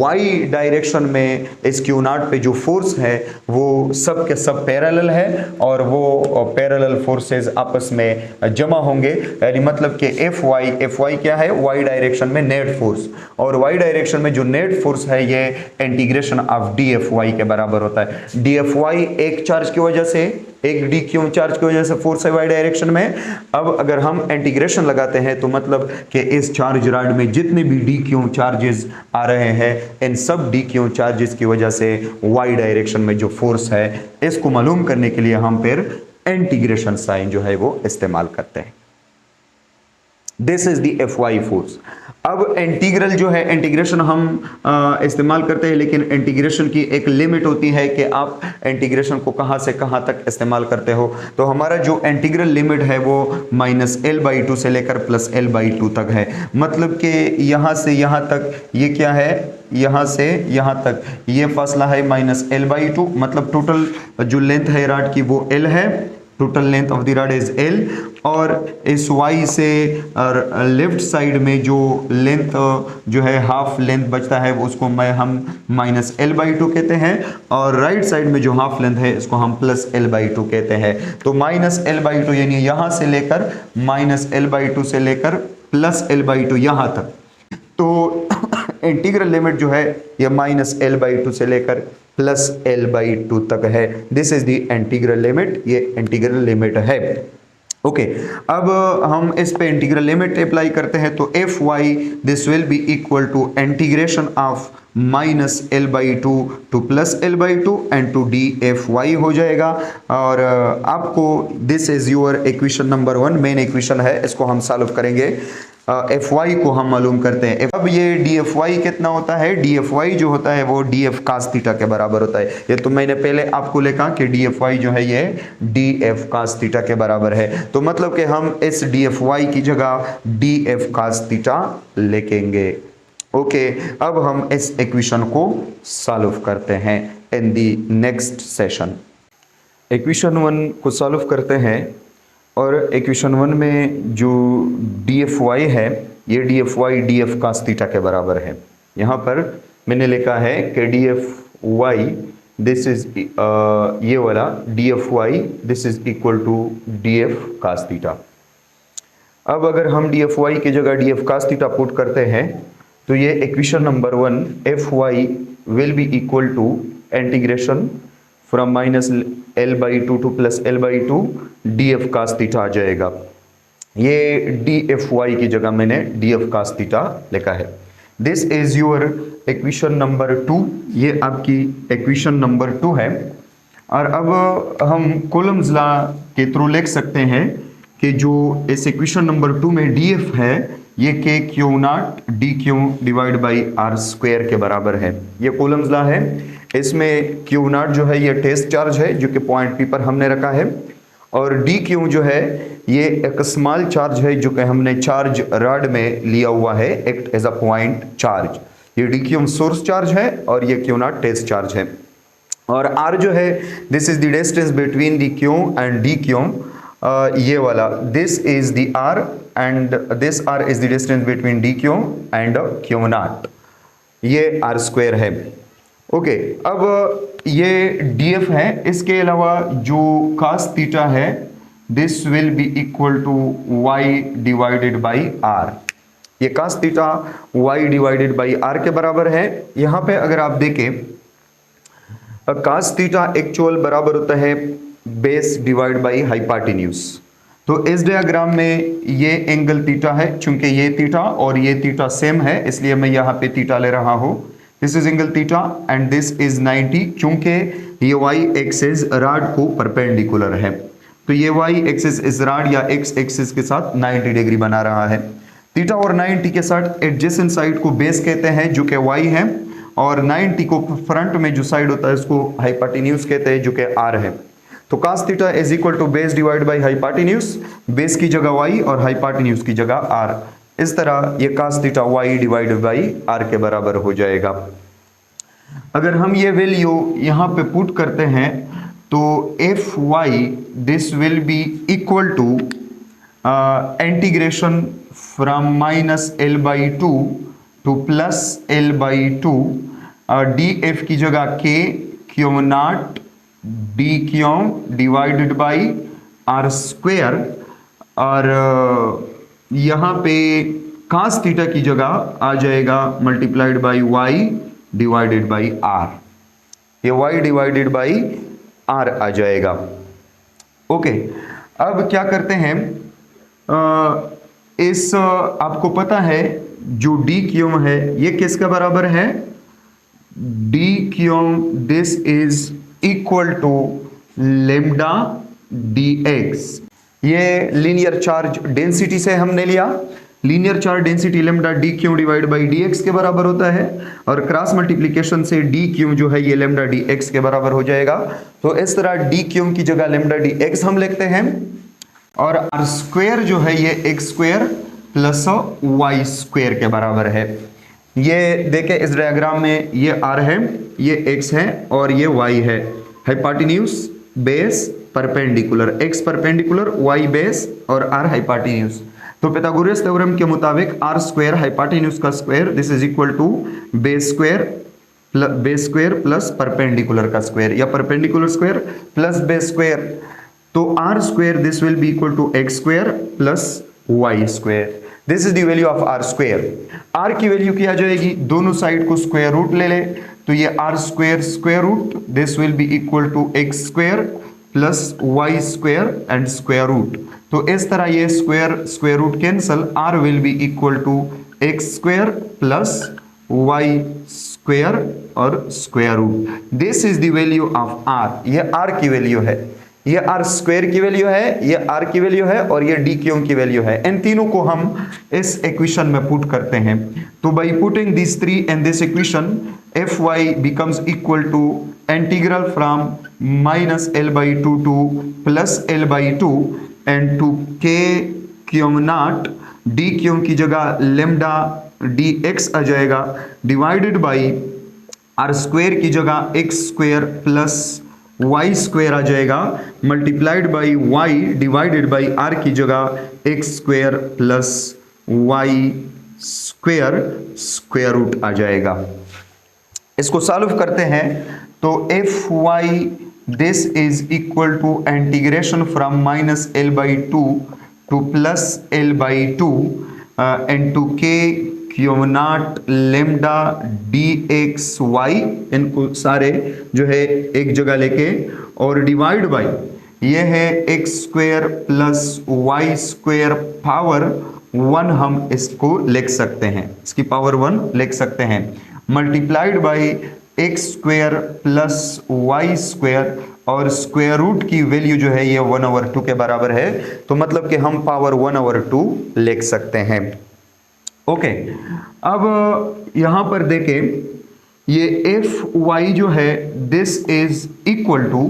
y डायरेक्शन में इस क्यू नॉट पे जो फोर्स है वो सब के सब पैरेलल है और वो पैरेलल फोर्सेस आपस में जमा होंगे, यानी मतलब कि एफ वाई क्या है, y डायरेक्शन में नेट फोर्स और y डायरेक्शन में जो नेट फोर्स है ये integration of D F Y के बराबर होता है। डी एफ वाई एक चार्ज की वजह से, एक डी क्यू चार्ज की वजह से फोर्स है वाई डायरेक्शन में। अब अगर हम इंटीग्रेशन लगाते हैं तो मतलब कि इस चार्ज रॉड में जितने भी डी क्यू चार्जेस आ रहे हैं इन सब डी क्यू चार्जेस की वजह से वाई डायरेक्शन में जो फोर्स है इसको मालूम करने के लिए हम फिर इंटीग्रेशन साइन जो है वो इस्तेमाल करते हैं। This is the F Y force. अब इंटीग्रल जो है इंटीग्रेशन हम इस्तेमाल करते हैं, लेकिन इंटीग्रेशन की एक लिमिट होती है कि आप इंटीग्रेशन को कहाँ से कहाँ तक इस्तेमाल करते हो। तो हमारा जो इंटीग्रल लिमिट है वो -L/2 से लेकर +L/2 तक है। मतलब कि यहाँ से यहाँ तक ये क्या है, यहाँ से यहाँ तक ये फासला है -L/2, मतलब टोटल जो लेंथ है रॉड की वो L है, total length of the rod is L। और इस y से लेफ्ट साइड में जो लेंथ जो है हाफ लेंथ बचता है उसको हम -L/2 कहते हैं और राइट साइड में जो हाफ लेंथ है इसको हम +L/2 कहते हैं। तो -L/2 यानी यहाँ से लेकर -L/2 से लेकर +L/2 यहाँ तक, तो इंटीग्रल लिमिट जो है ये -L/2 से लेकर +L/2 तक है। This is the integral limit, ये इंटीग्रल लिमिट है। ओके अब हम इस पे इंटीग्रल लिमिट अप्लाई करते हैं तो F Y this will be equal to integration of -L/2 to +L/2 into dfy हो जाएगा। और आपको this is your equation number 1, main equation है, इसको हम सॉल्व करेंगे। एफ वाई को हम मालूम करते हैं। अब ये डी एफ वाई कितना होता है, डी एफ वाई जो होता है वो डी एफ कास थीटा के बराबर होता है। ये तो मैंने पहले आपको लिखा कि डी एफ वाई जो है ये डी एफ कास थीटा के बराबर है, तो मतलब कि हम इस डी एफ वाई की जगह डी एफ कास थीटा लिखेंगे। ओके अब हम इस इक्वेशन को सॉल्व करते हैं इन दी नेक्स्ट सेशन। इक्वेशन 1 को सॉल्व करते हैं और इक्वेशन 1 में जो डी एफ वाई है ये D F Y D F cos theta के बराबर है। यहाँ पर मैंने लिखा है कि D F Y this is ये वाला D F Y this is equal to D F cos theta. अब अगर हम डी एफ वाई की जगह D F cos theta put करते हैं तो ये equation number 1 F Y will be equal to integration from -L/2 to +L/2 df cos theta आ जाएगा। ये dfy की जगह मैंने df cos थीटा लिखा है। This is your equation number 2, ये आपकी इक्वेशन नंबर 2 है। और अब हम कूलम्स लॉ के थ्रू लिख सकते हैं कि जो इस इक्वेशन नंबर 2 में df है ये k q0 dq divide by r square के बराबर है। ये कूलम्स लॉ है। इसमें Q0 जो है ये टेस्ट चार्ज है जो कि पॉइंट P पर हमने रखा है, और dq जो है ये एक स्मॉल चार्ज है जो कि हमने चार्ज रॉड में लिया हुआ है, act as a point charge. ये dq सोर्स चार्ज है और ये Q0 टेस्ट चार्ज है। और r जो है this is the distance between the q and dq, ये वाला this is the r and this r is the distance between dq and Q0, ये r स्क्वायर है। ओके अब ये df है, इसके अलावा जो cos थीटा है this will be equal to y divided by r। ये cos theta y divided by r के बराबर है। यहाँ पे अगर आप देखें cos थीटा एक्चुअल बराबर होता है बेस डिवाइड बाई हाइपोटेन्यूज। तो इस डायग्राम में ये एंगल थीटा है, चूंकि ये थीटा और ये थीटा सेम है इसलिए मैं यहाँ पे थीटा ले रहा हूँ। This is angle theta and this is 90, क्योंकि ये y एक्सिस रॉड को परपेंडिकुलर है, तो ये y एक्सिस इस रॉड या x एक्सिस के साथ 90 डिग्री बना रहा है। थीटा और 90 के साथ एडजेसेंट साइड को बेस कहते हैं जो कि y है, और 90 को फ्रंट में जो साइड होता है उसको हाइपोटेन्यूज कहते हैं जो कि r है। तो cos theta is equal to base divide by hypotenuse, base की जगह y और हाइपोटेन्यूज की जगह r। इस तरह ये cos theta y divide by r के बराबर हो जाएगा। अगर हम ये वैल्यू यहाँ पे पुट करते हैं तो F Y this will be equal to integration from -L/2 to +L/2 D F की जगह k Q0 dq divided by r square, और यहाँ पे cos थीटा की जगह आ जाएगा multiplied by y divided by r। ये y डिवाइडेड बाई r आ जाएगा। ओके अब क्या करते हैं, आपको पता है जो dq है ये किसका बराबर है, dq this is equal to lambda dx। ये लीनियर चार्ज डेंसिटी से हमने लिया, linear charge density lambda dq divide by dx के बराबर होता है, और क्रॉस मल्टीप्लिकेशन से dq जो है ये लेम्डा dx के बराबर हो जाएगा। तो इस तरह dq की जगह लेम्डा dx हम लिखते हैं, और r स्क्वायर जो है ये x square plus y square के बराबर है। ये देखें इस डायग्राम में ये r है, ये x है और ये y है। Hypotenuse base perpendicular, x perpendicular y base और r हाइपोटेन्यूज। तो पाइथागोरस थ्योरम के मुताबिक r स्क्वायर हाइपोटेन्यूज का square this is equal to base square plus perpendicular का स्क्वायर, या perpendicular square plus base square. तो r square this will be equal to x square plus y square. This is the value of R square. R की वैल्यू क्या आ जाएगी, दोनों साइड को स्क्वायर रूट ले ले तो ये R square square root, this will be equal to X square plus Y square and square root. तो इस तरह ये square square root cancel, R will be equal to X square plus Y square और square root. This is the value of R. ये आर की वैल्यू है, ये आर स्क्वायर की वैल्यू है, ये आर की वैल्यू है और ये डी क्यू की वैल्यू है। इन तीनों को हम इस इक्वेशन में पुट करते हैं। तो by putting this three in this equation F Y becomes equal to integral from minus L by two to plus L by two and to के क्यू नॉट, डी क्यू की जगह लेमडा डी एक्स आ जाएगा, डिवाइडेड बाई आर स्क्वायर की जगह x square plus Y square आ जाएगा, multiplied by y divided by r की जगह x square plus Y square square root आ जाएगा। इसको सॉल्व करते हैं तो F Y this is equal to integration from minus L by two to plus L by two and to के Q not lambda d x y, इनको सारे जो है एक जगह लेके और डिवाइड बाई ये है X square plus Y square power 1, हम इसको लिख सकते हैं, इसकी पावर 1 लिख सकते हैं, multiplied by x square plus Y square और स्क्वायर रूट की वैल्यू जो है ये 1/2 के बराबर है, तो मतलब कि हम पावर 1/2 लिख सकते हैं। ओके, अब यहां पर देखें ये एफ वाई जो है दिस इज इक्वल टू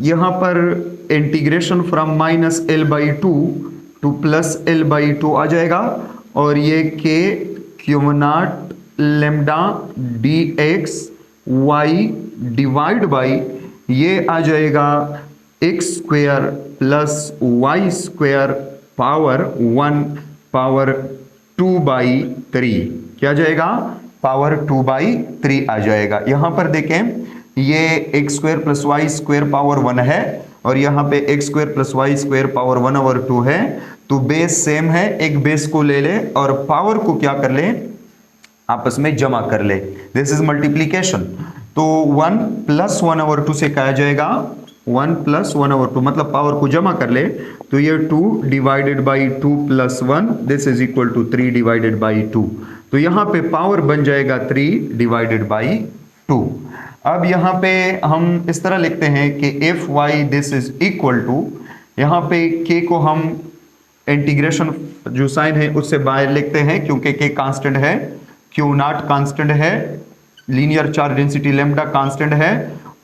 यहां पर integration from minus L by two to plus L by two आ जाएगा और ये के Q not lambda d x y divide by ये आ जाएगा x square plus Y square power 1 power 2/3, क्या जाएगा, पावर 2/3 आ जाएगा। यहां पर देखें ये x square plus Y square power 1 है और यहाँ पे X square plus Y square power 1/2 है, तो बेस सेम है, एक बेस को ले ले और पावर को क्या कर ले, आपस में जमा कर ले, दिस इज मल्टीप्लीकेशन। तो 1 प्लस 1/2 से क्या जाएगा, 1 प्लस 1/2 मतलब पावर को जमा कर ले तो ये 2 divided by 2 plus 1 this is equal to 3 divided by 2, तो यहाँ पे पावर बन जाएगा 3 डिवाइडेड बाई 2। अब यहाँ पे हम इस तरह लिखते हैं कि F Y this is equal to, यहाँ पे के को हम इंटीग्रेशन जो साइन है उससे बाहर लिखते हैं क्योंकि के कांस्टेंट है, क्यू नॉट कांस्टेंट है, linear charge density lambda constant है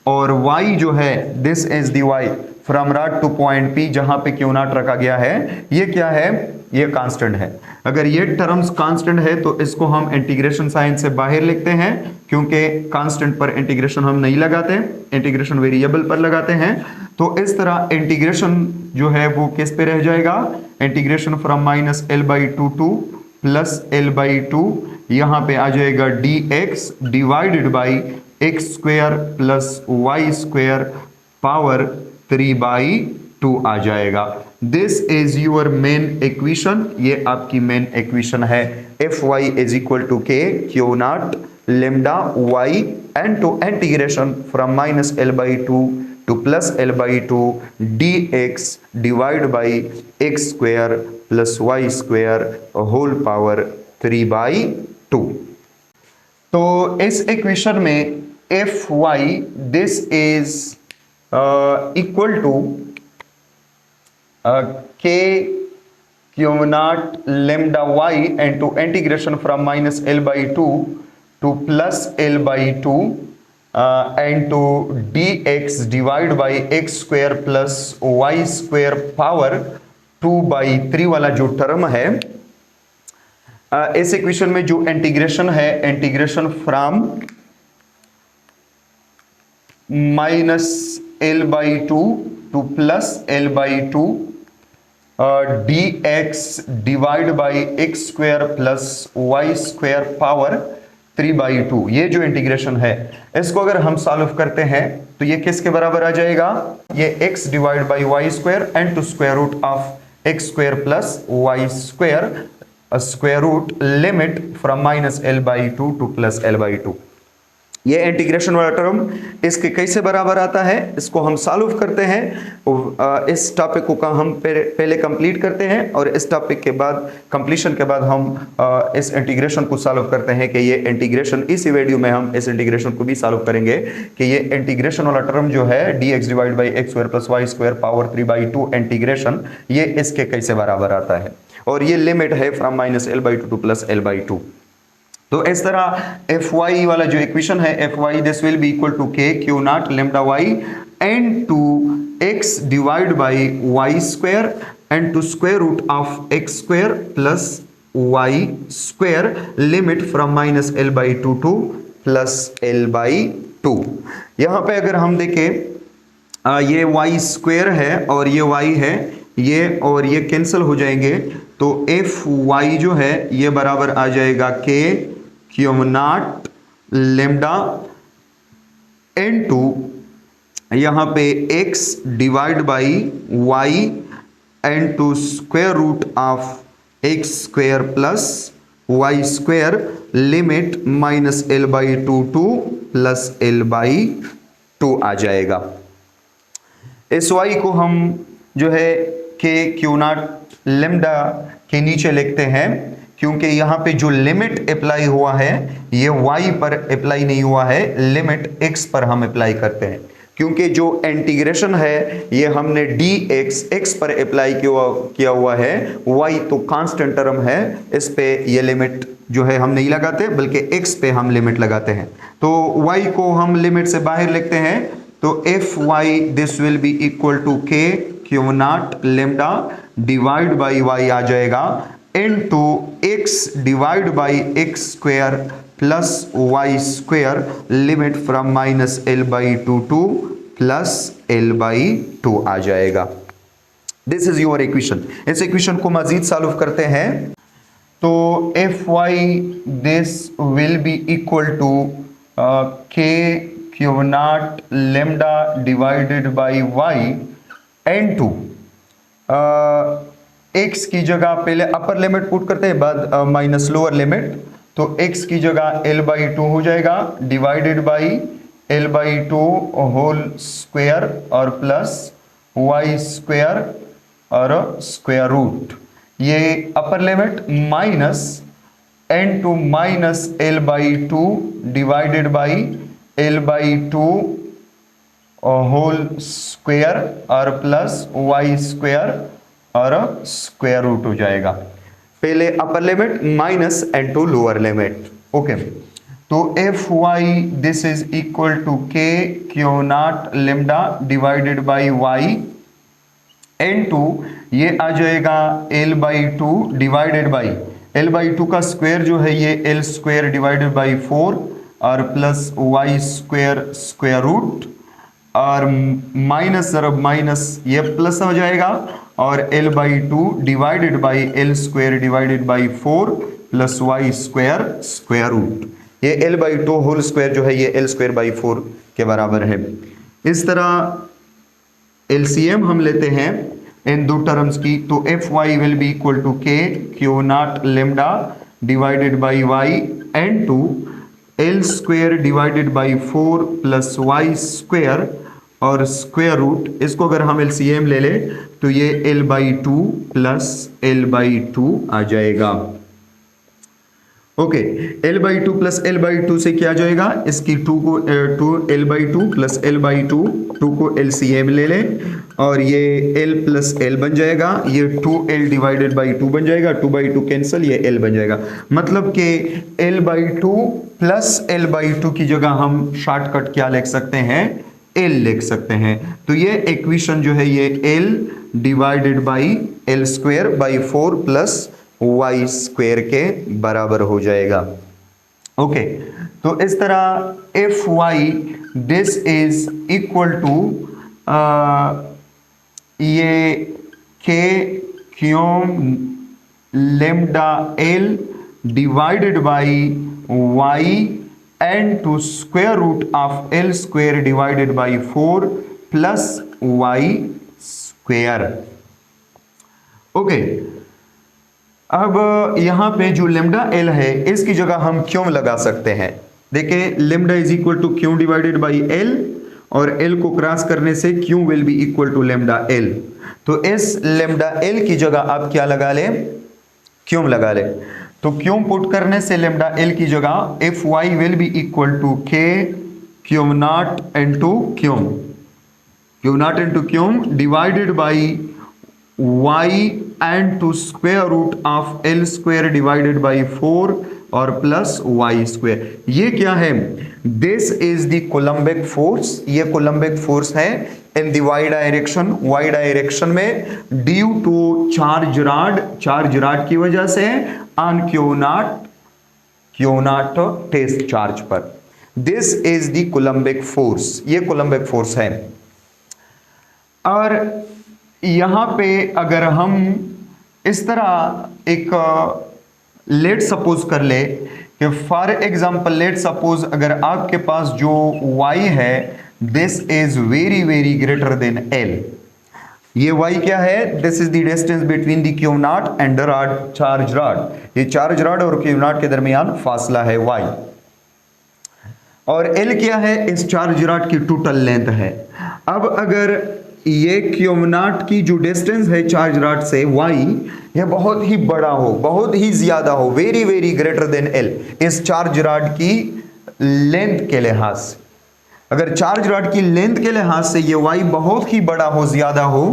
और y जो है this is the y from rod two point P जहां पे क्यू नॉट रखा गया है, ये क्या है, ये कांस्टेंट है। अगर ये टर्म्स कांस्टेंट है तो इसको हम इंटीग्रेशन साइन से बाहर लिखते हैं क्योंकि कांस्टेंट पर इंटीग्रेशन हम नहीं लगाते, इंटीग्रेशन वेरिएबल पर लगाते हैं। तो इस तरह इंटीग्रेशन जो है वो किस पे रह जाएगा, integration from minus L by two to plus L by two, यहाँ पे आ जाएगा d x divided by x square plus Y square power 3/2 आ जाएगा। This is your main equation, ये आपकी मेन इक्वेशन है। F y is equal to के Q not lambda y and to integration from minus L by two to plus L by two D x divide by x square plus Y square whole power 3/2। तो इस इक्वेशन में F Y this is equal to के Q not lambda y and to integration from minus L by two to plus L by two and to D x divide by x square plus Y square power 2/3 वाला जो टर्म है, इस इक्वेशन में जो इंटीग्रेशन है, integration from minus L by two to plus L by two D x divide by x square plus Y square power 3/2, ये जो इंटीग्रेशन है इसको अगर हम सॉल्व करते हैं तो ये किसके बराबर आ जाएगा, ये x divide by Y square into square root of x square plus Y square square root limit from -l/2 to +l/2। ये इंटीग्रेशन वाला टर्म इसके कैसे बराबर आता है, इसको हम सॉल्व करते हैं। इस टॉपिक को हम पहले कंप्लीट करते हैं और इस टॉपिक के बाद कंप्लीशन के बाद हम इस इंटीग्रेशन को सॉल्व करते हैं कि ये इंटीग्रेशन, इसी वीडियो में हम इस इंटीग्रेशन को भी सॉल्व करेंगे कि ये इंटीग्रेशन वाला टर्म जो है dx divide by x square plus Y square power 3/2 integration, ये इसके कैसे बराबर आता है और ये लिमिट है फ्रॉम -l/2 टू +l/2। तो इस तरह एफ वाई वाला जो इक्वेशन है F Y this will be equal to के Q not lambda y into x divide by Y square into square root of x square plus Y square limit from -l/2 to +l/2। यहाँ पे अगर हम देखें ये वाई स्क्वायर है और ये वाई है, ये और ये कैंसिल हो जाएंगे, तो एफ वाई जो है ये बराबर आ जाएगा K Q not lambda into यहाँ पे x divide by Y into square root of x square plus Y square limit -l/2 to +l/2 आ जाएगा। इस y को हम जो है के क्यू नॉट लेमडा के नीचे लिखते हैं क्योंकि यहाँ पे जो लिमिट अप्लाई हुआ है ये y पर अप्लाई नहीं हुआ है, लिमिट x पर हम अप्लाई करते हैं क्योंकि जो इंटीग्रेशन है ये हमने dx x पर अप्लाई किया हुआ है, y तो कांस्टेंट टर्म है, इस पे ये लिमिट जो है हम नहीं लगाते बल्कि x पे हम लिमिट लगाते हैं। तो y को हम लिमिट से बाहर लिखते हैं, तो F Y this will be equal to के Q not lambda divide by y आ जाएगा into x divide by x square plus Y square limit from -l/2 to +l/2 आ जाएगा। This is your equation. इस इक्वेशन को मजीद सॉल्व करते हैं तो F Y this will be equal to के Q not lambda divided by Y into x की जगह पहले अपर लिमिट पुट करते हैं बाद माइनस लोअर लिमिट, तो x की जगह l/2 हो जाएगा divided by l/2 whole square और प्लस वाई स्क्वायर और स्क्वायर रूट, ये upper limit minus n to minus l/2 divided by l/2 whole square और प्लस वाई स्क्वायर और स्क्वायर रूट हो जाएगा। पहले upper limit minus into lower limit. Okay, तो F Y this is equal to के Q not lambda divided by Y N to, ये आ जाएगा l/2 डिवाइडेड बाई l/2 का स्क्वायर जो है ये l स्क्वायर डिवाइडेड बाई 4 और plus Y square square root और माइनस जरब माइनस ये प्लस हो जाएगा और l/2 divided by l square divided by 4 plus Y square square root, ये l/2 होल स्क्वायर जो है ये l स्क्वायर बाई 4 के बराबर है। इस तरह LCM हम लेते हैं इन दो टर्म्स की, तो F Y will be equal to के Q not lambda divided by Y into l square divided by 4 plus Y square और स्क्वायर रूट, इसको अगर हम LCM ले लें तो ये l/2 प्लस l/2 आ जाएगा। ओके, l/2 प्लस l/2 से क्या जाएगा, इसकी 2 l/2 प्लस l/2 2 को LCM ले लें और ये l प्लस l बन जाएगा, ये 2l डिवाइडेड बाई 2 बन जाएगा, 2/2 कैंसिल, ये l बन जाएगा। मतलब कि l/2 प्लस l/2 की जगह हम शॉर्टकट क्या लिख सकते हैं, l लिख सकते हैं। तो ये इक्वेशन जो है ये l divided by l square by 4 plus Y square के बराबर हो जाएगा। ओके, तो इस तरह F Y this is equal to ये K Q lambda L divided by Y into square root of L square divided by 4 plus Y square. Okay, अब यहाँ पे जो लेमडा एल है इसकी जगह हम क्यों लगा सकते हैं। देखिए lambda is equal to Q divided by L, और एल को क्रॉस करने से Q will be equal to lambda L. तो इस लेमडा एल की जगह आप क्या लगा ले, क्यों लगा ले। तो क्यों पुट करने से लेमडा एल की जगह F Y will be equal to के Qayyum not into q m not into q m divided by y and to square root of L square divided by 4 और प्लस y स्क्वायर। ये क्या है, this is the Coulombic force, ये कोलम्बिक फोर्स है इन द y डायरेक्शन में ड्यू टू चार्ज रॉड की वजह से on q not test charge पर। This is the Coulombic force, ये कोलम्बिक फोर्स है। और यहां पे अगर हम इस तरह एक लेट सपोज कर ले कि फॉर एग्जांपल लेट सपोज अगर आपके पास जो y है this is very very greater than l, ये y क्या है, this is the distance between the Q not and the rod, charge rod, ये चार्ज रॉड और क्यू नॉट के दरमियान फासला है y, और l क्या है, इस चार्ज रॉड की टोटल लेंथ है। अब अगर ये क्यूम नॉट की जो डिस्टेंस है चार्ज रॉड से y, ये बहुत ही बड़ा हो, बहुत ही ज्यादा हो, very very greater than l, इस चार्ज रॉड की लेंथ के लिहाज से, अगर चार्ज रॉड की लेंथ के लिहाज से ये y बहुत ही बड़ा हो, ज्यादा हो,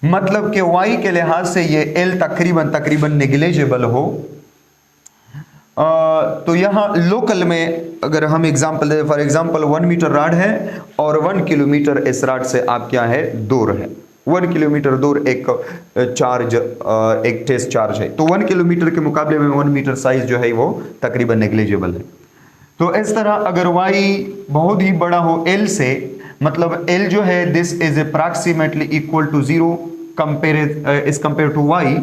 मतलब कि y के लिहाज से ये l तकरीबन नेग्लिजिबल हो, तो यहां लोकल में अगर हम एग्जांपल दे, फॉर एग्जांपल 1 मीटर रॉड है और 1 किलोमीटर इस रॉड से आप क्या है दूर है, 1 किलोमीटर दूर एक टेस्ट चार्ज है, तो 1 किलोमीटर के मुकाबले में 1 मीटर साइज जो है वो तकरीबन नेग्लिजिबल है। तो इस तरह अगर y बहुत ही बड़ा हो l से, मतलब l जो है this is approximately equal to 0 compare to y,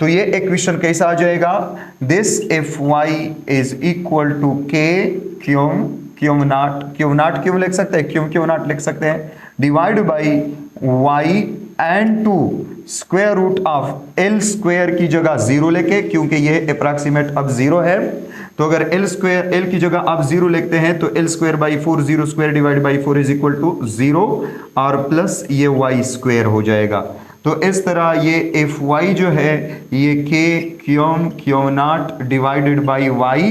तो ये इक्वेशन कैसा आ जाएगा, this if y is equal to के क्यूम नॉट क्यों लिख सकते हैं, क्यों नॉट लिख सकते हैं, divide by y into square root of l square की जगह 0 लेके, क्योंकि ये अप्रॉक्सीमेट अब 0 है, तो अगर l की जगह आप 0 लिखते हैं तो l square by 4, 0 square divide by 4 is equal to 0 और प्लस ये y स्क्वायर हो जाएगा। तो इस तरह ये एफ वाई जो है ये के Q not divided by Y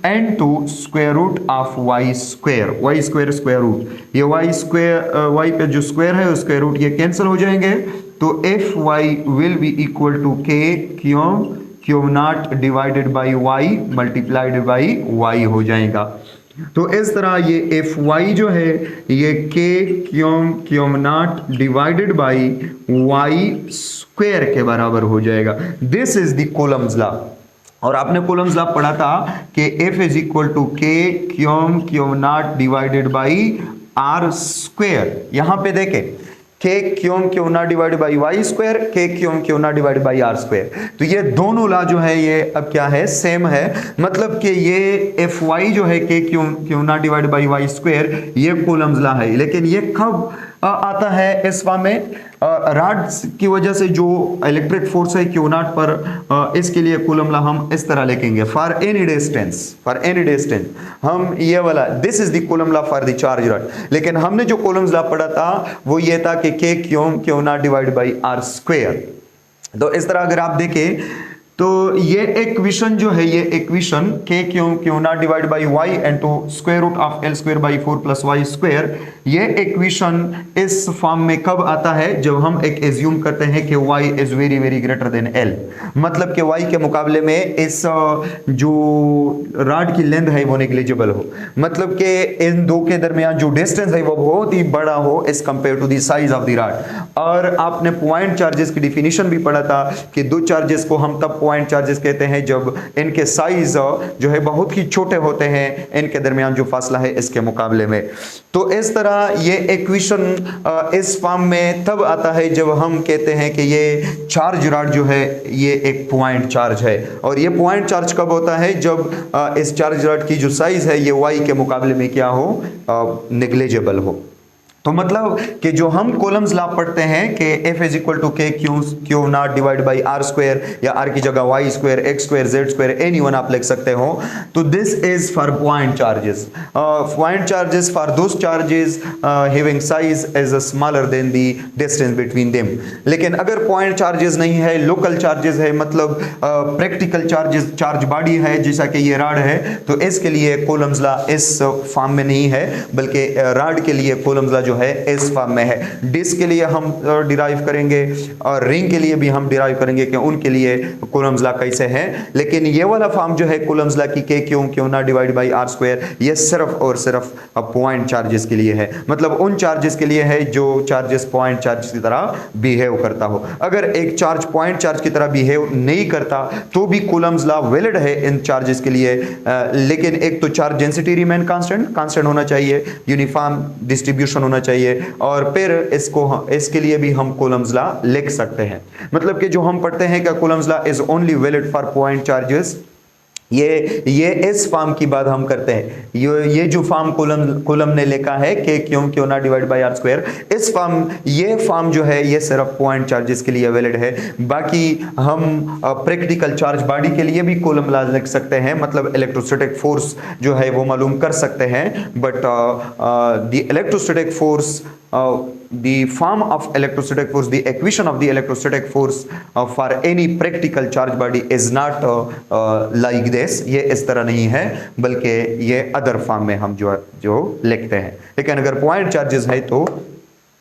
and to square root of Y square square root, ये वाई पे जो स्क्वायर है स्क्वायर रूट ये कैंसिल हो जाएंगे, तो F Y will be equal to के Q not divided by y multiplied by y हो जाएगा। तो इस तरह ये एफ वाई जो है ये K Qayyum not divided by Y square के बराबर हो जाएगा। This is the Coulomb's law, और आपने कूलम्स लॉ पढ़ा था कि एफ इज इक्वल टू के Qayyum not divided by are square. यहां पे देखें k Q not divide by Y square, k Q not divide by are square, तो ये दोनों लॉ जो है ये अब क्या है, सेम है, मतलब कि ये एफ वाई जो है K Q not divide by Y square ये कूलम्स लॉ है, लेकिन ये कब आता है इस फॉर्म में, रॉड की वजह से जो इलेक्ट्रिक फोर्स है क्यू नॉट पर, इसके लिए कूलम लॉ हम इस तरह लिखेंगे, फॉर एनी डिस्टेंस हम ये वाला this is the coulomb law for the charge rod, लेकिन हमने जो कूलम्स लॉ पढ़ा था वो ये था कि K Q not divide by are square. तो इस तरह अगर आप देखें तो ये इक्वेशन जो है, ये equation K Q not divide by Y and to square root of L square by 4 plus Y square, ये इक्वेशन इस फॉर्म में कब आता है, जब हम एक एज्यूम करते हैं कि y is very very greater than l, मतलब कि y के मुकाबले में इस जो रॉड की लेंथ है वो नेग्लिजिबल हो, मतलब कि इन दो के दरमियान जो डिस्टेंस है वो बहुत ही बड़ा हो as compared to the size of the rod. और आपने पॉइंट चार्जेस की डिफिनीशन भी पढ़ा था कि दो चार्जेस को हम तब पॉइंट चार्जेस कहते हैं जब इनके साइज जो है बहुत ही छोटे होते हैं इनके दरमियान जो फासला है इसके मुकाबले में। तो इस तरह ये इक्वेशन इस फॉर्म में तब आता है जब हम कहते हैं कि ये चार्ज रॉड जो है ये एक पॉइंट चार्ज है, और ये पॉइंट चार्ज कब होता है, जब इस चार्ज रॉड की जो साइज है ये y के मुकाबले में क्या हो, नेग्लिजिबल हो। तो मतलब कि जो हम कॉलम्स लॉ पढ़ते हैं कि F इज इक्वल टू के Q not divide by are square, या आर की जगह Y square, X square, Z square, any one आप लिख सकते हो। तो this is for point charges. Point charges for those charges having size is smaller than the distance between them. लेकिन अगर पॉइंट चार्जेस नहीं है, लोकल चार्जेस है, मतलब प्रैक्टिकल चार्जेस, चार्ज बॉडी है जैसा कि ये रॉड है, तो इसके लिए कॉलम्स लॉ इस फॉर्म में नहीं है, बल्कि रॉड के लिए कॉलम्स लॉ जो है इस फॉर्म में है। डिस्क के लिए हम डिराइव करेंगे और रिंग के लिए भी हम डिराइव करेंगे कि उनके लिए कॉलम्स लॉ कैसे है। लेकिन ये वाला फॉर्म जो है कॉलम्स लॉ की के क्यू ना डिवाइड बाई आर स्क्वायर, ये सिर्फ और सिर्फ पॉइंट चार्जेस के लिए है, मतलब उन चार्जेस के लिए है जो चार्जेस पॉइंट चार्ज की तरह बिहेव करता हो। अगर एक चार्ज पॉइंट चार्ज की तरह बिहेव नहीं करता तो भी कॉलम्स लॉ वैलिड है इन चार्जेस के लिए। लेकिन एक तो चार्ज डेंसिटी रिमेन कांस्टेंट होना चाहिए, यूनिफॉर्म डिस्ट्रीब्यूशन होना चाहिए, और फिर इसके लिए भी हम कॉलम्स लॉ लिख सकते हैं। मतलब कि जो हम पढ़ते हैं कि columns law is only valid for point charges, ये इस फॉर्म की बात हम करते हैं। ये जो फॉर्म कॉलम ने लिखा है कि क्यों ना डिवाइड बाय आर स्क्वायर, इस फॉर्म, ये फॉर्म जो है ये सिर्फ पॉइंट चार्जेस के लिए वैलिड है। बाकी हम प्रैक्टिकल चार्ज बॉडी के लिए भी कॉलम लॉ लिख सकते हैं, मतलब इलेक्ट्रोस्टैटिक फोर्स जो है वो मालूम कर सकते हैं। But the electrostatic force, the form of electrostatic force, the equation of the electrostatic force for any practical charge body is not like this, ये इस तरह नहीं है, बल्कि ये अदर फॉर्म में हम जो लिखते हैं। लेकिन अगर पॉइंट चार्जेस है तो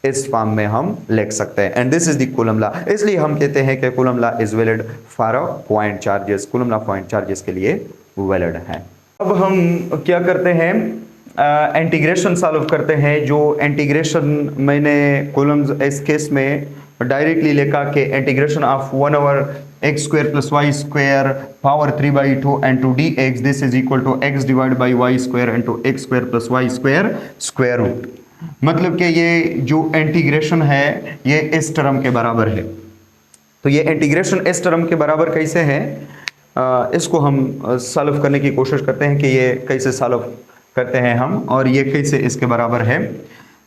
इस फॉर्म में हम लिख सकते हैं। And this is the coulomb law, इसलिए हम कहते हैं कि coulomb law is valid for point charges. Coulomb law point charges के लिए वैलिड है। अब हम क्या करते हैं, इंटीग्रेशन सॉल्व करते हैं। जो इंटीग्रेशन मैंने कॉलम्स इस केस में डायरेक्टली लिखा कि integration of 1/x square plus Y square power 3/2 into dx, this is equal to x divide by Y square into x square plus Y square square root. मतलब कि ये जो इंटीग्रेशन है ये इस टर्म के बराबर है। तो ये इंटीग्रेशन इस टर्म के बराबर कैसे है, इसको हम सॉल्व करने की कोशिश करते हैं कि ये कैसे सॉल्व करते हैं हम, और ये कैसे इसके बराबर है।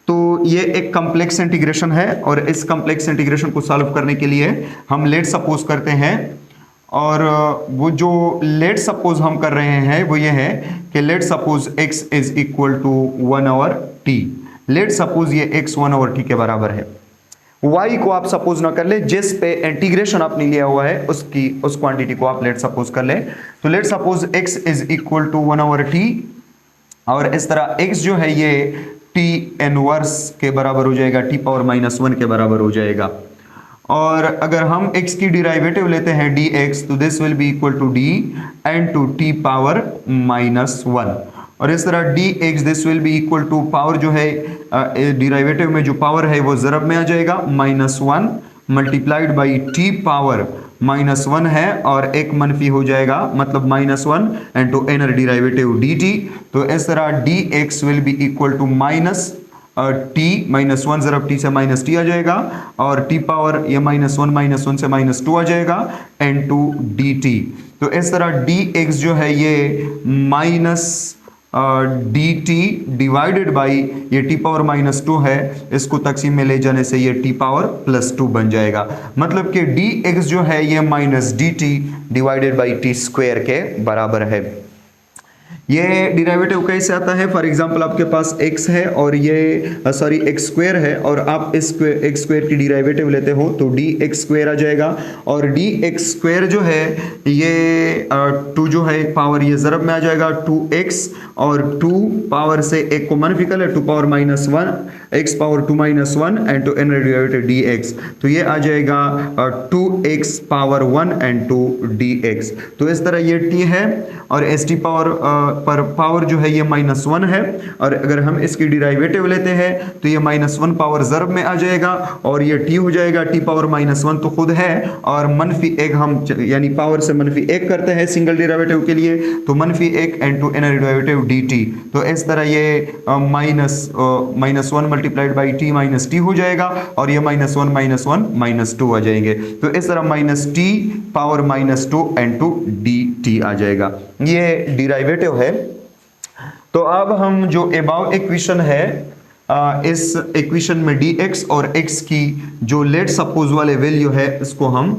तो ये एक कॉम्प्लेक्स इंटीग्रेशन है, और इस कॉम्प्लेक्स इंटीग्रेशन को सॉल्व करने के लिए हम लेट सपोज करते हैं, और वो जो लेट सपोज हम कर रहे हैं वो ये है कि let suppose x is equal to 1/t। Let suppose ये x 1/t के बराबर है। y को आप सपोज ना कर ले, जिस पे इंटीग्रेशन आपने लिया हुआ है उस क्वांटिटी को आप लेट सपोज कर ले। तो let suppose x is equal to 1/t, और इस तरह x जो है ये t इनवर्स के बराबर हो जाएगा, t पावर -1 के बराबर हो जाएगा। और अगर हम x की डिराइवेटिव लेते हैं dx, तो this will be equal to d into t power -1, और इस तरह dx this will be equal to power जो है डिराइवेटिव में जो पावर है वो ज़रब में आ जाएगा, -1 मल्टीप्लाइड बाई t पावर -1 है, और एक मनफी हो जाएगा, मतलब -1 इंटू इनर डिराइवेटिव dt। तो इस तरह dx will be equal to t -1 ज़रब t से -t आ जाएगा, और t पावर ये -1 से -2 आ जाएगा इंटू dt। तो इस तरह dx जो है ये dt डिवाइडेड बाई ये t पावर -2 है, इसको तकसीम में ले जाने से ये t पावर +2 बन जाएगा। मतलब कि dx जो है ये -dt divided by t square के बराबर है। ये डिराइवेटिव कैसे आता है, फॉर एग्जांपल आपके पास x है और ये x स्क्वायर है, और आप इस x स्क्वायर की डिराइवेटिव लेते हो तो dx स्क्वायर आ जाएगा, और dx स्क्वायर जो है ये 2 जो है पावर ये ज़रब में आ जाएगा 2x, और 2 पावर से एक को मनफिकल है 2 power -1 x power 2 -1 into inner derivative dx, तो ये आ जाएगा 2x पावर 1 एंड 2 dx। तो इस तरह ये t है, और एस टी पावर पर पावर जो है ये -1 है, और अगर हम इसकी डिराइवेटिव लेते हैं तो ये -1 पावर ज़रब में आ जाएगा, और ये t हो जाएगा, t पावर -1 तो खुद है, और -1 हम यानी पावर से -1 करते हैं सिंगल डिराइवेटिव के लिए, तो -1 इनटू इनर डिराइवेटिव dt। तो इस तरह ये -1 मल्टीप्लाइड बाई t -t हो जाएगा, और ये -1 -2 आ जाएंगे। तो इस तरह -t पावर -2 इनटू dt आ जाएगा, ये डिराइवेटिव है। तो अब हम जो अबाव इक्वेशन है इस इक्वेशन में dx और x की जो लेट सपोज वाले वैल्यू है इसको हम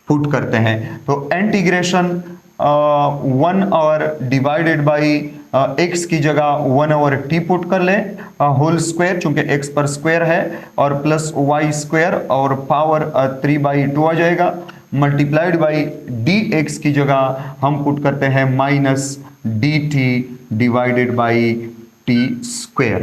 पुट करते हैं। तो इंटीग्रेशन 1 और डिवाइडेड बाई x की जगह 1 और t पुट कर लें होल स्क्वायर, चूंकि x पर स्क्वायर है, और प्लस y स्क्वायर और पावर 3/2 आ जाएगा, मल्टीप्लाइड बाई dx की जगह हम पुट करते हैं minus dt divided by t square.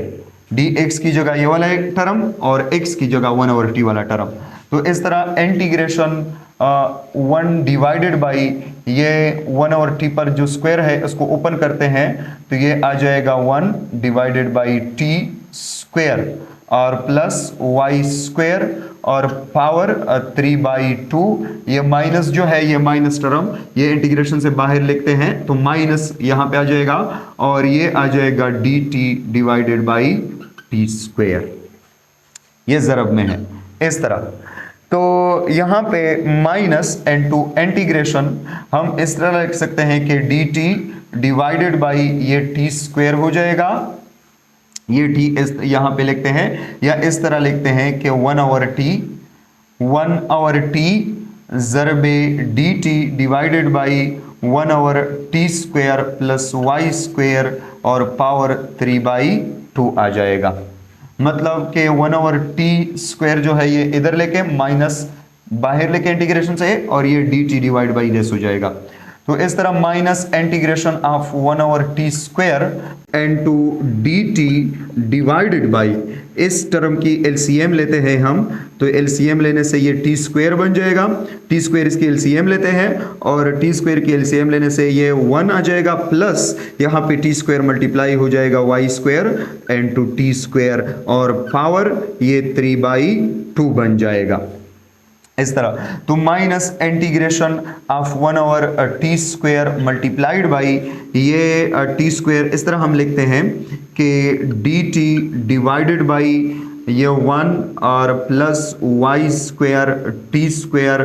dx की जगह ये वाला एक टर्म और x की जगह 1 और t वाला टर्म। तो इस तरह इंटीग्रेशन 1 डिवाइडेड बाई ये 1 और t पर जो स्क्वायर है उसको ओपन करते हैं तो ये आ जाएगा 1 डिवाइडेड बाई t स्क्वायर और प्लस y स्क्वायर और पावर 3/2। ये माइनस जो है ये माइनस टर्म ये इंटीग्रेशन से बाहर लिखते हैं तो माइनस यहाँ पे आ जाएगा और ये आ जाएगा dt divided by t square. ये ज़रब में है इस तरह। तो यहाँ पे माइनस इनटू इंटीग्रेशन हम इस तरह लिख सकते हैं कि dt डिवाइडेड बाई ये t स्क्वायर हो जाएगा, ये t इस यहाँ पे लिखते हैं, या इस तरह लिखते हैं कि 1 over t ज़रबे dt divided by 1 over t square plus y square और पावर 3/2 आ जाएगा। मतलब कि 1 ओवर t स्क्वायर जो है ये इधर लेके माइनस बाहर लेके इंटीग्रेशन से और ये dt डिवाइड बाई दिस हो जाएगा। तो इस तरह minus integration of 1 over t square into dt divided by इस टर्म की एलसीएम लेते हैं हम, तो एलसीएम लेने से ये t स्क्वायर बन जाएगा, t स्क्वायर इसकी एलसीएम लेते हैं और t स्क्वायर की एलसीएम लेने से ये 1 आ जाएगा, प्लस यहाँ पे t स्क्वायर मल्टीप्लाई हो जाएगा y square into t square और पावर ये 3/2 बन जाएगा इस तरह। तो minus integration of 1 over t square multiplied by ये t स्क्वायर, इस तरह हम लिखते हैं कि dt डिवाइडेड बाई ये 1 और plus y square t square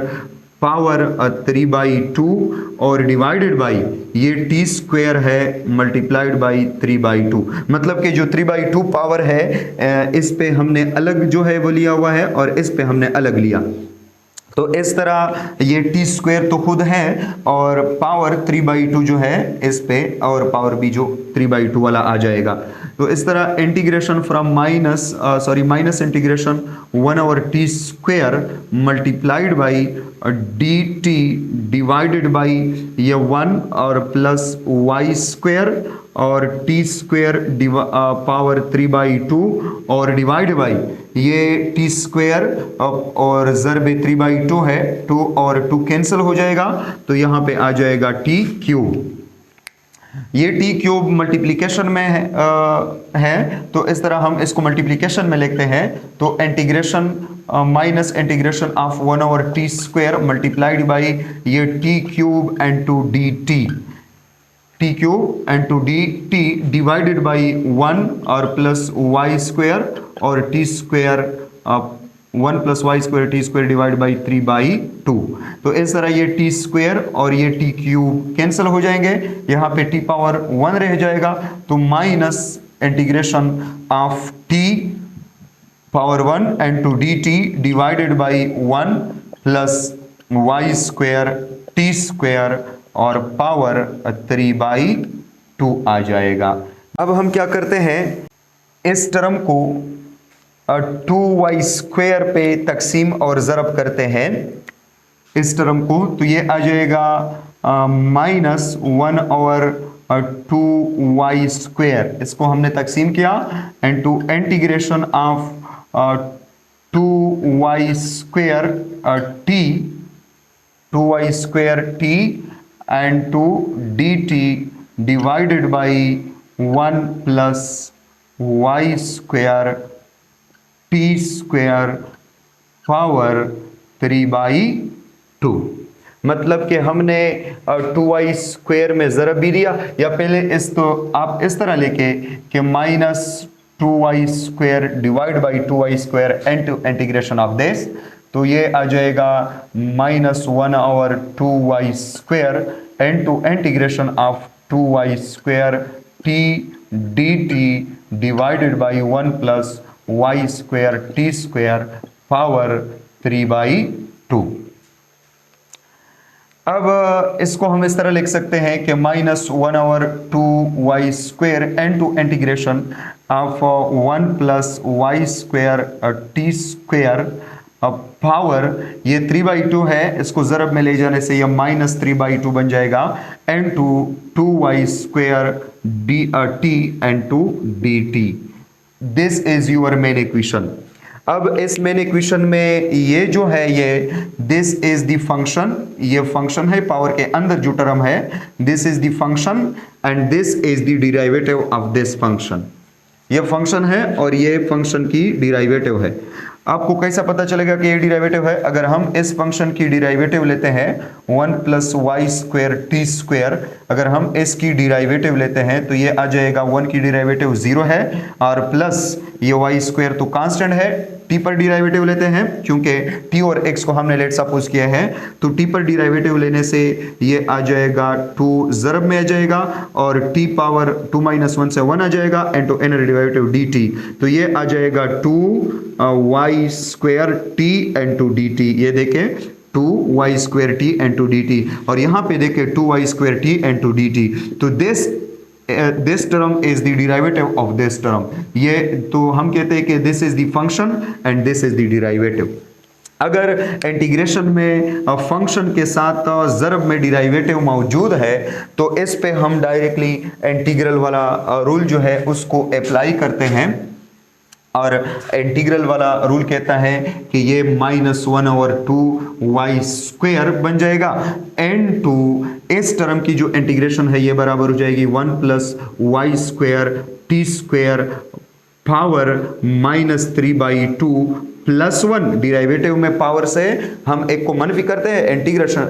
power 3/2 और डिवाइडेड बाई ये t स्क्वायर है मल्टीप्लाइड बाई 3/2। मतलब कि जो 3/2 पावर है इस पे हमने अलग जो है वो लिया हुआ है और इस पे हमने अलग लिया। तो इस तरह ये t स्क्वायर तो खुद है और पावर 3/2 जो है इस पे और पावर भी जो 3/2 वाला आ जाएगा। तो इस तरह integration from minus integration 1 over t square multiplied by dt divided by ये 1 और प्लस y स्क्वायर और t स्क्वायर पावर 3/2 और डिवाइड बाई ये t स्क्वायर और ज़रब 3/2 है, 2 और 2 कैंसिल हो जाएगा तो यहाँ पे आ जाएगा t क्यूब। ये t क्यूब मल्टीप्लिकेशन में है तो इस तरह हम इसको मल्टीप्लिकेशन में लिखते हैं। तो integration minus integration of 1 over t square multiplied by ये t cube into dt, t cube into dt divided by 1 और प्लस y स्क्वायर और t square 1 plus y square t square divide by 3/2। तो इस तरह ये t स्क्वायर और ये t क्यूब कैंसिल हो जाएंगे, यहाँ पे t पावर 1 रह जाएगा। तो minus integration of t power 1 into dt divided by 1 plus y square t square और पावर 3/2 आ जाएगा। अब हम क्या करते हैं, इस टर्म को 2y स्क्वायर पे तकसीम और ज़रब करते हैं इस टर्म को, तो ये आ जाएगा माइनस 1 ओवर 2y स्क्वायर। इसको हमने तकसीम किया into integration of 2y square t 2y square t into dt divided by 1 plus y square t square power 3/2। मतलब कि हमने 2y स्क्वायर में ज़रब भी दिया, या पहले इस तो आप इस तरह लेके कि minus 2y square divide by 2y square into integration of this, तो ये आ जाएगा minus 1 over 2y square into integration of 2y square t dt divided by 1 plus Y square T square power 3/2। अब इसको हम इस तरह लिख सकते हैं कि -1/2y square into integration of 1 plus Y square T square power, ये 3/2 है, इसको ज़रब में ले जाने से ये -3/2 बन जाएगा into 2y square D T into d T. This is your main equation. अब इस मेन इक्वेशन में ये जो है ये दिस इज द फंक्शन, ये फंक्शन है, पावर के अंदर जो टर्म है this is the function and this is the derivative of this function. ये फंक्शन है और ये फंक्शन की डेरिवेटिव है। आपको कैसा पता चलेगा कि ये डेरिवेटिव है? अगर हम इस फंक्शन की डेरिवेटिव लेते हैं 1 plus Y square T square, अगर हम इसकी डेरिवेटिव लेते हैं तो ये आ जाएगा 1 की डेरिवेटिव 0 है और प्लस ये वाई स्क्वायर तो कांस्टेंट है, टी पर डेरिवेटिव लेते हैं क्योंकि टी और एक्स को हमने लेट सपोज किया है, तो टी पर डेरिवेटिव लेने से ये आ जाएगा 2 ज़रब में आ जाएगा और टी पावर 2 - 1 से 1 आ जाएगा into inner derivative d t, तो ये आ जाएगा 2 y square t into d t. ये देखें 2 y square t into d t और यहाँ पे देखें 2 y square t into d t. तो this term is the derivative of this term. ये तो हम कहते हैं कि this is the function and this is the derivative. अगर इंटीग्रेशन में फंक्शन के साथ ज़रब में डेरिवेटिव मौजूद है तो इस पे हम डायरेक्टली इंटीग्रल वाला रूल जो है उसको अप्लाई करते हैं और इंटीग्रल वाला रूल कहता है कि ये -1/2 वाई स्क्वायर बन जाएगा एंड टू इस टर्म की जो इंटीग्रेशन है ये बराबर हो जाएगी 1 plus Y square T square power -3/2 plus 1। Derivative में पावर से हम एक को मनफी करते हैं,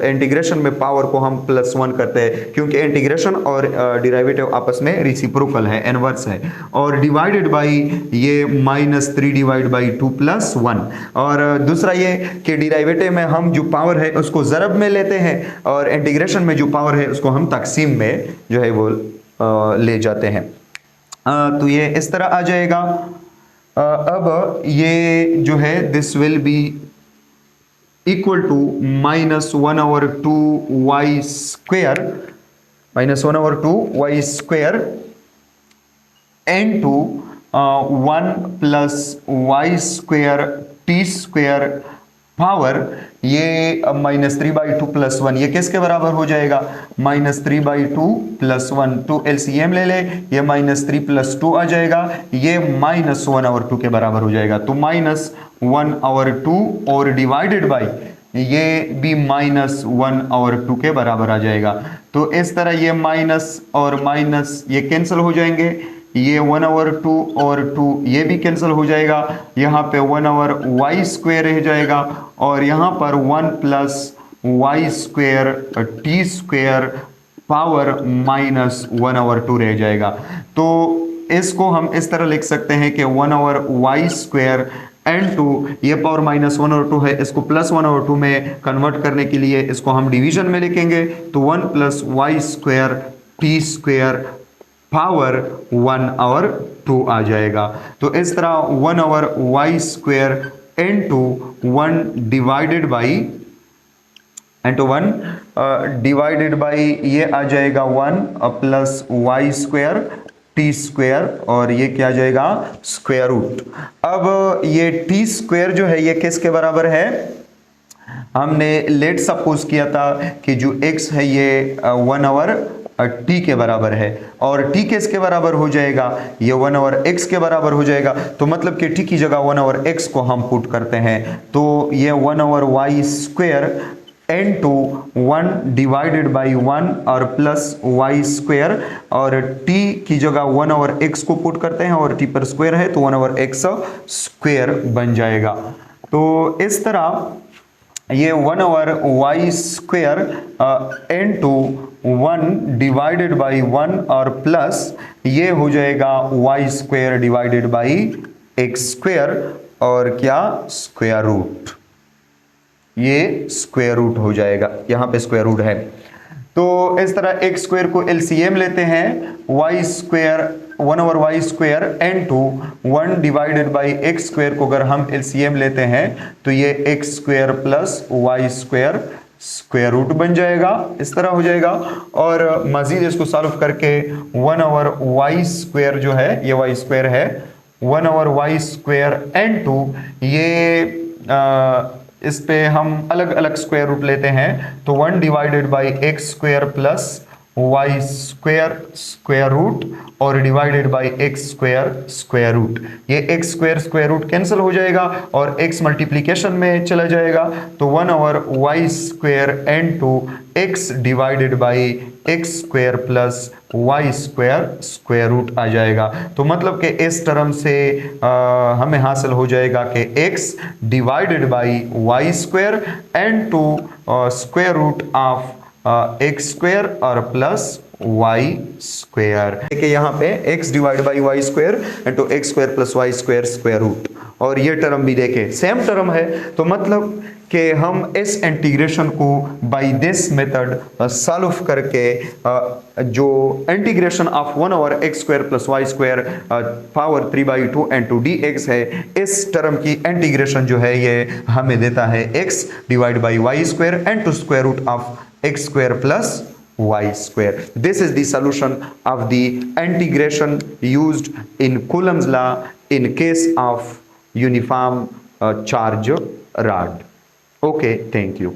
इंटीग्रेशन में पावर को हम +1 करते हैं क्योंकि इंटीग्रेशन और डेरिवेटिव आपस में रेसिप्रोकल है, इनवर्स है। और डिवाइडेड बाई ये -3/2 प्लस 1। और दूसरा ये कि डेरिवेटिव में हम जो पावर है उसको ज़रब में लेते हैं और इंटीग्रेशन में जो पावर है उसको हम तकसीम में जो है वो ले जाते हैं। तो ये इस तरह आ जाएगा। अब ये जो है this will be equal to -1/2 y square into 1 plus Y square T square power ये -3/2 प्लस 1, ये किसके बराबर हो जाएगा? -3/2 प्लस 1। तो एलसीएम ले ले, ये -3 + 2 आ जाएगा, ये -1/2 के बराबर हो जाएगा। तो -1/2 और डिवाइडेड बाई ये भी -1/2 के बराबर आ जाएगा। तो इस तरह ये माइनस और माइनस ये कैंसिल हो जाएंगे, ये 1/2 और 2 ये भी कैंसिल हो जाएगा, यहाँ पे 1/y स्क्वायर रह जाएगा और यहाँ पर 1 plus Y square T square power -1/2 रह जाएगा। तो इसको हम इस तरह लिख सकते हैं कि 1/y स्क्वायर इनटू ये पावर -1/2 है, इसको +1/2 में कन्वर्ट करने के लिए इसको हम डिवीजन में लिखेंगे, तो 1 plus Y square T square power 1/2 आ जाएगा। तो इस तरह 1/y square into 1 divided by ये आ जाएगा 1 plus Y square T square और ये क्या आ जाएगा? Square root. अब ये टी स्क्वायर जो है ये किसके बराबर है? हमने लेट सपोज किया था कि जो x है ये 1/t के बराबर है और t किसके बराबर हो जाएगा? ये 1/x के बराबर हो जाएगा। तो मतलब कि t की जगह 1/x को हम पुट करते हैं, तो ये 1/y square into 1 divided by 1 और प्लस वाई स्क्वायर और t की जगह 1/x को पुट करते हैं और t पर स्क्वायर है तो 1/x स्क्वायर बन जाएगा। तो इस तरह ये 1/y square into 1 divided by 1 और प्लस ये हो जाएगा y square divided by x square और क्या? Square root. ये स्क्वायर रूट हो जाएगा, यहाँ पे स्क्वायर रूट है। तो इस तरह x स्क्वायर को एलसीएम लेते हैं, y square 1/y² into 1 divided by x square को अगर हम एलसीएम लेते हैं तो ये x square plus Y square square root बन जाएगा, इस तरह हो जाएगा। और मजीद इसको सॉल्व करके 1/y² जो है ये वाई स्क्वायर है, 1/y² इनटू ये इस पे हम अलग अलग स्क्वायर रूट लेते हैं तो 1 divided by x square plus Y square square root और divided by x square square root. ये x square square root cancel हो जाएगा और एक्स मल्टीप्लिकेशन में चला जाएगा तो 1/y² into x divided by x square plus Y square square root आ जाएगा। तो मतलब कि इस टर्म से हमें हासिल हो जाएगा कि x divided by Y square into square root of x square और प्लस वाई स्क्वायर। देखिए यहाँ पे x divide by Y square into x square plus Y square square root, और ये टर्म भी देखें सेम टर्म है। तो मतलब कि हम इस इंटीग्रेशन को बाय दिस मेथड सॉल्व करके जो integration of 1/x² plus Y square power 3/2 into dx है, इस टर्म की इंटीग्रेशन जो है ये हमें देता है x divide by Y square into square root of x square plus y square. This is the solution of the integration used in Coulomb's law in case of uniform charge rod. Okay, thank you.